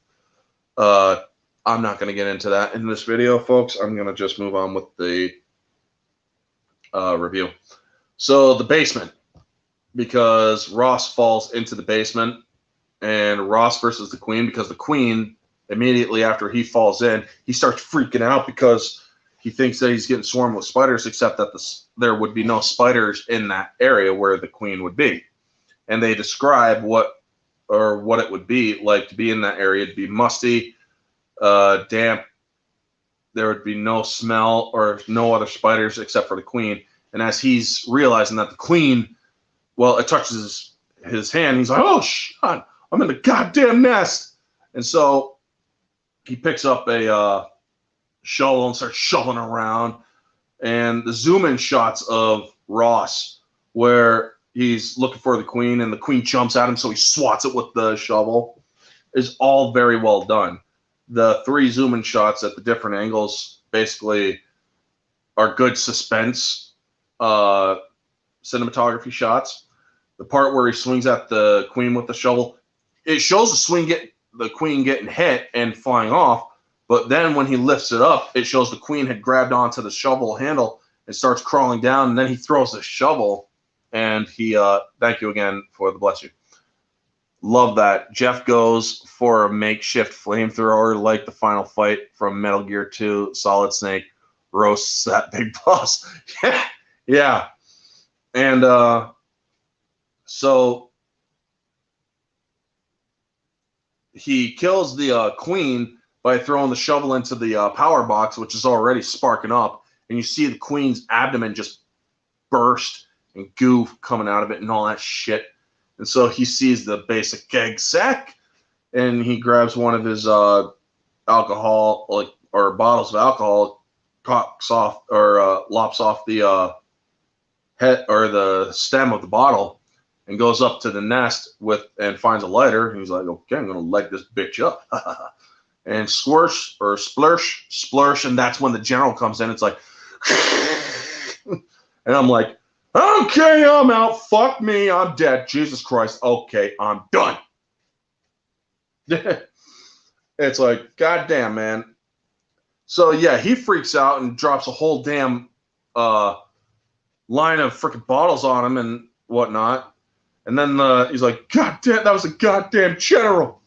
I'm not going to get into that in this video, folks. I'm going to just move on with the review. So the basement, because Ross falls into the basement, and Ross versus the Queen, because the Queen, immediately after he falls in, he starts freaking out because he thinks that he's getting swarmed with spiders, except that there would be no spiders in that area where the Queen would be. And they describe what it would be like to be in that area. It'd be musty, damp. There would be no smell or no other spiders except for the Queen. And as he's realizing that the Queen, well, it touches his hand, he's like, oh, shit, I'm in the goddamn nest. And so he picks up a shovel and starts shoveling around. And the zoom-in shots of Ross, where he's looking for the Queen and the Queen jumps at him, so he swats it with the shovel, is all very well done. The 3 zoom-in shots at the different angles basically are good suspense cinematography shots. The part where he swings at the Queen with the shovel, it shows the Queen getting hit and flying off, but then when he lifts it up, it shows the Queen had grabbed onto the shovel handle and starts crawling down, and then he throws the shovel, and he, thank you again for the bless you. Love that. Jeff goes for a makeshift flamethrower like the final fight from Metal Gear 2. Solid Snake roasts that big boss. Yeah. And so he kills the Queen by throwing the shovel into the power box, which is already sparking up. And you see the Queen's abdomen just burst and goo coming out of it and all that shit. And so he sees the basic keg sack, and he grabs one of his alcohol, or bottles of alcohol, lops off the head or the stem of the bottle and goes up to the nest and finds a lighter. And he's like, okay, I'm gonna light this bitch up. And squirsh or splursh, and that's when the general comes in. It's like, and I'm like, okay, I'm out. Fuck me, I'm dead. Jesus Christ. Okay, I'm done. It's like, goddamn, man. So yeah, he freaks out and drops a whole damn line of freaking bottles on him and whatnot. And then he's like, God damn, that was a goddamn general.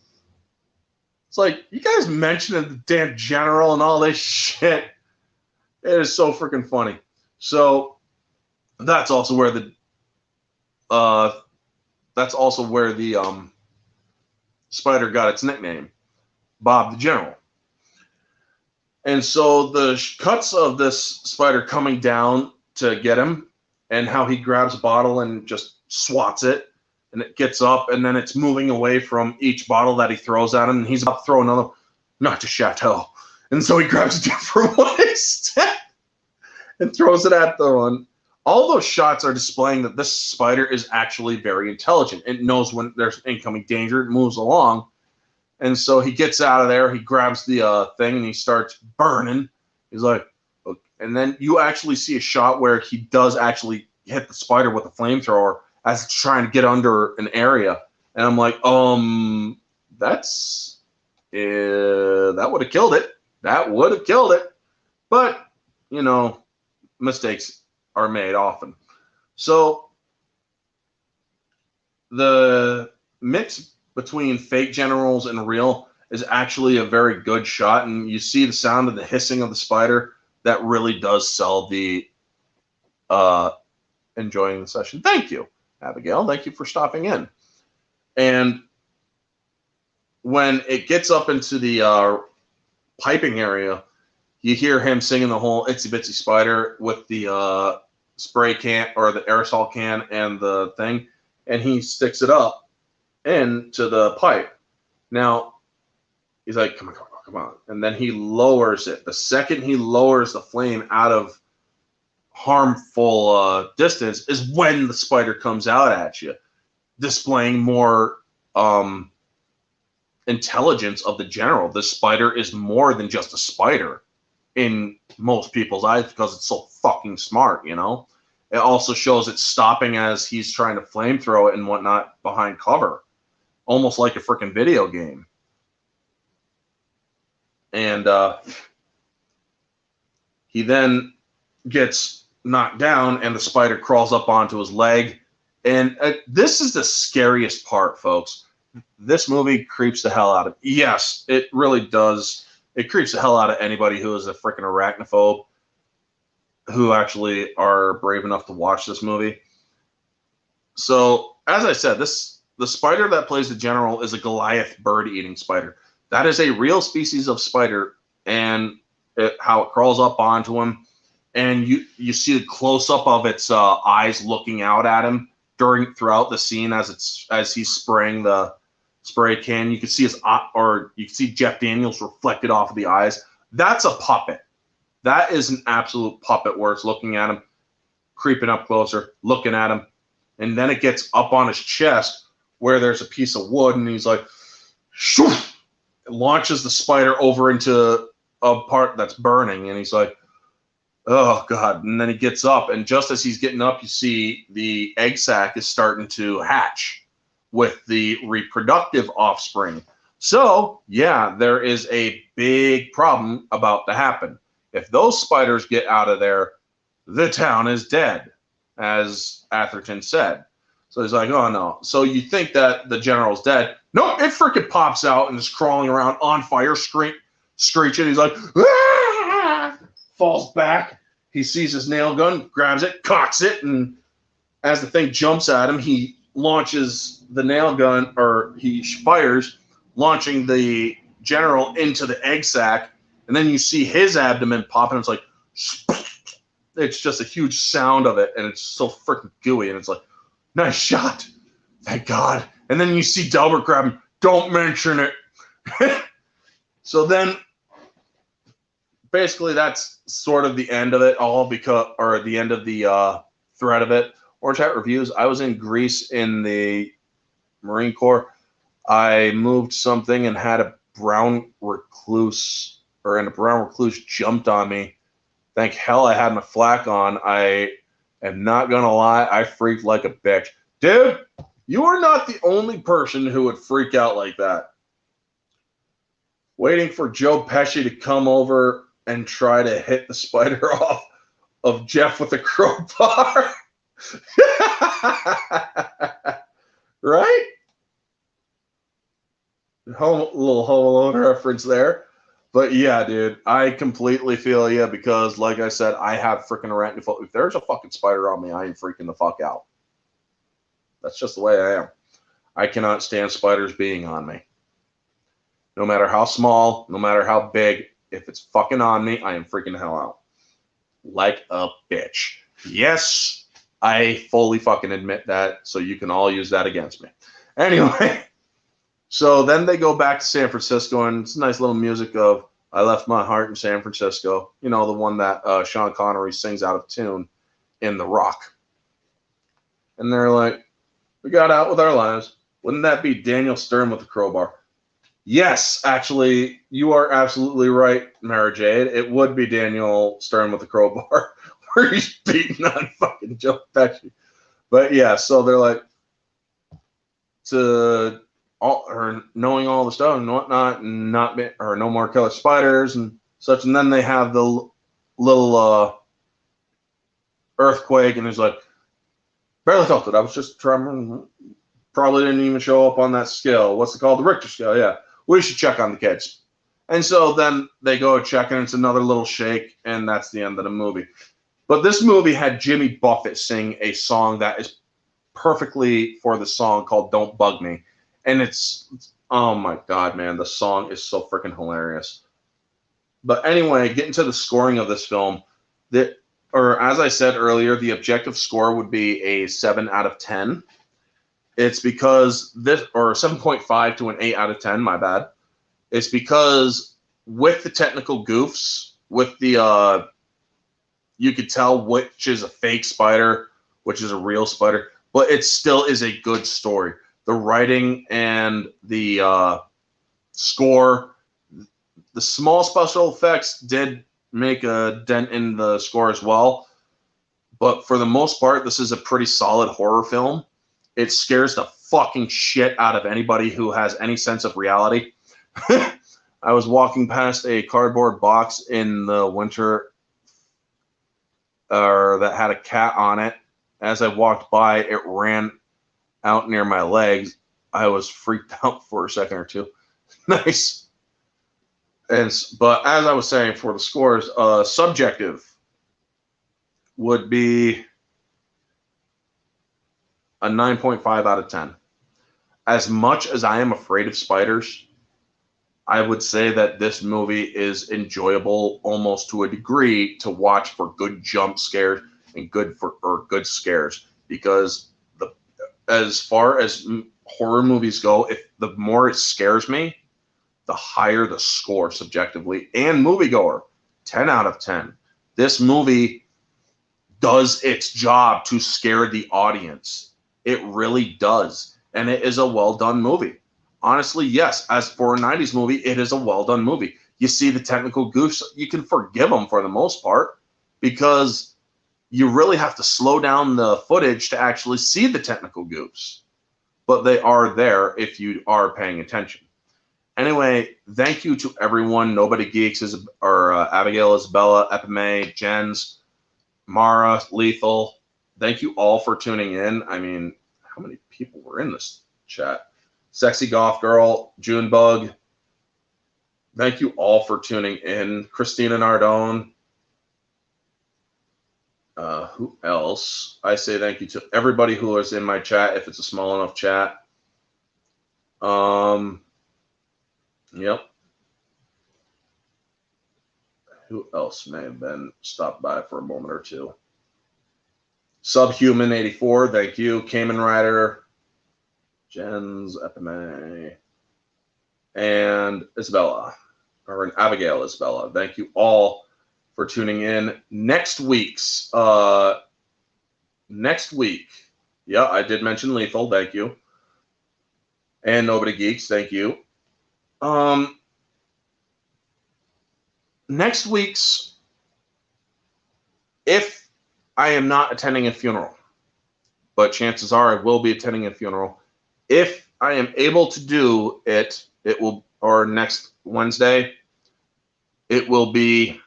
It's like, you guys mentioning the damn general and all this shit. It is so freaking funny. So that's also where the spider got its nickname, Bob the General. And so the cuts of this spider coming down to get him, and how he grabs a bottle and just swats it, and it gets up, and then it's moving away from each bottle that he throws at him, and he's about to throw another, not to Chateau. And so he grabs a different one instead and throws it at the one. All those shots are displaying that this spider is actually very intelligent. It knows when there's incoming danger. It moves along. And so he gets out of there. He grabs the thing, and he starts burning. He's like, okay. And then you actually see a shot where he does actually hit the spider with a flamethrower as it's trying to get under an area. And I'm like, that would have killed it. That would have killed it. But, you know, mistakes are made often. So the mix between fake generals and real is actually a very good shot. And you see the sound of the hissing of the spider. That really does sell the enjoying the session. Thank you, Abigail. Thank you for stopping in. And when it gets up into the piping area, you hear him singing the whole Itsy Bitsy Spider with the spray can or the aerosol can and the thing, and he sticks it up into the pipe. Now, he's like, come on. And then he lowers it. The second he lowers the flame out of harmful distance is when the spider comes out at you, displaying more intelligence of the general. The spider is more than just a spider in most people's eyes because it's so fucking smart, you know? It also shows it stopping as he's trying to flamethrow it and whatnot behind cover, almost like a freaking video game. And he then gets knocked down, and the spider crawls up onto his leg. And this is the scariest part, folks. This movie creeps the hell out of me. Yes, it really does. It creeps the hell out of anybody who is a freaking arachnophobe who actually are brave enough to watch this movie. So, as I said, the spider that plays the general is a Goliath bird-eating spider. That is a real species of spider, and how it crawls up onto him. And you see the close-up of its eyes looking out at him throughout the scene as he's spraying the spray can. You can see you can see Jeff Daniels reflected off of the eyes. That's a puppet. That is an absolute puppet where it's looking at him, creeping up closer, looking at him, and then it gets up on his chest where there's a piece of wood, and he's like, shoo! It launches the spider over into a part that's burning, and he's like, oh God. And then he gets up, and just as he's getting up, you see the egg sac is starting to hatch with the reproductive offspring. So yeah, there is a big problem about to happen. If those spiders get out of there, the town is dead, as Atherton said. So he's like, oh no. So you think that the general's dead. Nope, it freaking pops out and is crawling around on fire, screeching. He's like, ah! Falls back. He sees his nail gun, grabs it, cocks it, and as the thing jumps at him, he launches the nail gun, or he fires, launching the general into the egg sac, and then you see his abdomen pop, and it's like, it's just a huge sound of it, and it's so freaking gooey, and it's like, nice shot, thank God. And then you see Delbert grab him, don't mention it. So then, basically, that's sort of the end of it all, or the end of the thread of it. Orange Hat Reviews. I was in Greece in the Marine Corps. I moved something and had a brown recluse, and a brown recluse jumped on me. Thank hell I had my flak on. I am not going to lie, I freaked like a bitch. Dude, you are not the only person who would freak out like that. Waiting for Joe Pesci to come over and try to hit the spider off of Jeff with a crowbar. Right? Little Home Alone reference there. But yeah, dude, I completely feel you because, like I said, I have freaking arachnophobia. If there's a fucking spider on me, I am freaking the fuck out. That's just the way I am. I cannot stand spiders being on me. No matter how small, no matter how big, if it's fucking on me, I am freaking the hell out. Like a bitch. Yes, I fully fucking admit that, so you can all use that against me. Anyway, so then they go back to San Francisco, and it's nice little music of I Left My Heart in San Francisco. You know, the one that Sean Connery sings out of tune in The Rock. And they're like, we got out with our lives. Wouldn't that be Daniel Stern with the crowbar? Yes, actually, you are absolutely right, Mara Jade. It would be Daniel Stern with the crowbar where he's beating on fucking Joe Pesci. But yeah, so they're like, to all, or knowing all the stuff and whatnot, and not be, or no more killer spiders and such. And then they have the little earthquake, and he's like, barely felt it. I was just trembling. Probably didn't even show up on that scale. What's it called? The Richter scale. Yeah. We should check on the kids. And so then they go check, and it's another little shake, and that's the end of the movie. But this movie had Jimmy Buffett sing a song that is perfectly for the song called Don't Bug Me. And it's oh my God, man, the song is so freaking hilarious. But anyway, getting to the scoring of this film, or as I said earlier, the objective score would be a 7 out of 10. It's because this, or 7.5 to an 8 out of 10, my bad. It's because with the technical goofs, with the, you could tell which is a fake spider, which is a real spider, but it still is a good story. The writing and the score, the small special effects did make a dent in the score as well. But for the most part, this is a pretty solid horror film. It scares the fucking shit out of anybody who has any sense of reality. I was walking past a cardboard box in the winter that had a cat on it. As I walked by, it ran out near my legs. I was freaked out for a second or two. Nice. But as I was saying, for the scores, subjective would be a 9.5 out of 10. As much as I am afraid of spiders, I would say that this movie is enjoyable almost to a degree to watch for good jump scares and good scares, because as far as horror movies go, if the more it scares me, the higher the score subjectively. And moviegoer, 10 out of 10. This movie does its job to scare the audience. It really does. And it is a well-done movie. Honestly, yes, as for a 90s movie, it is a well-done movie. You see the technical goofs, you can forgive them for the most part, because you really have to slow down the footage to actually see the technical goofs. But they are there if you are paying attention. Anyway, thank you to everyone. Nobody Geeks, Abigail, Isabella, Epime, Jens, Mara, Lethal. Thank you all for tuning in. I mean, how many people were in this chat? Sexy Golf Girl, Junebug. Thank you all for tuning in. Christina Nardone. Who else? I say thank you to everybody who is in my chat, if it's a small enough chat. Yep. Who else may have been stopped by for a moment or two? Subhuman 84, thank you. Cayman Rider, Jens, Epime, and Isabella, or an Abigail Isabella. Thank you all for tuning in. Next week's next week, yeah, I did mention Lethal, thank you. And Nobody Geeks, thank you. Next week's, if I am not attending a funeral, but chances are I will be attending a funeral. If I am able to do it, it will, or next Wednesday, it will be,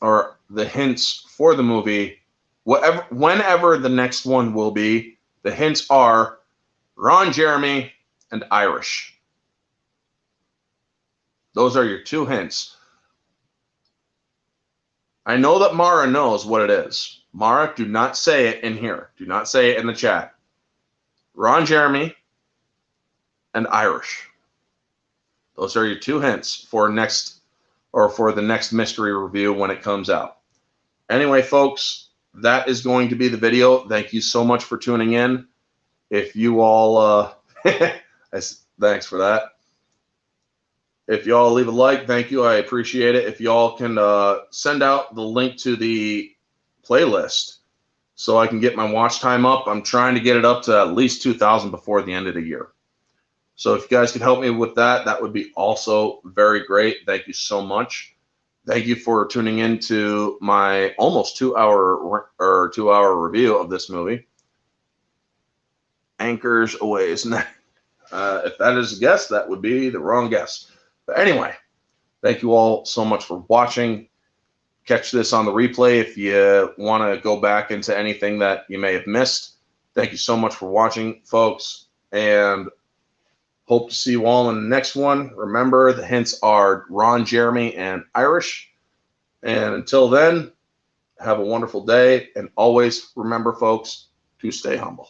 or the hints for the movie, whatever, whenever the next one will be, the hints are Ron Jeremy and Irish. Those are your two hints. I know that Mara knows what it is. Mara, do not say it in here. Do not say it in the chat. Ron Jeremy and Irish. Those are your two hints for next, or for the next mystery review when it comes out. Anyway, folks, that is going to be the video. Thank you so much for tuning in. If you all, thanks for that. If y'all leave a like, thank you. I appreciate it. If y'all can send out the link to the playlist so I can get my watch time up. I'm trying to get it up to at least 2,000 before the end of the year. So if you guys could help me with that, that would be also very great. Thank you so much. Thank you for tuning in to my almost 2-hour review of this movie. Anchors Away, isn't that? If that is a guess, that would be the wrong guess. But anyway, thank you all so much for watching. Catch this on the replay if you want to go back into anything that you may have missed. Thank you so much for watching, folks, and hope to see you all in the next one. Remember, the hints are Ron, Jeremy, and Irish. And until then, have a wonderful day, and always remember, folks, to stay humble.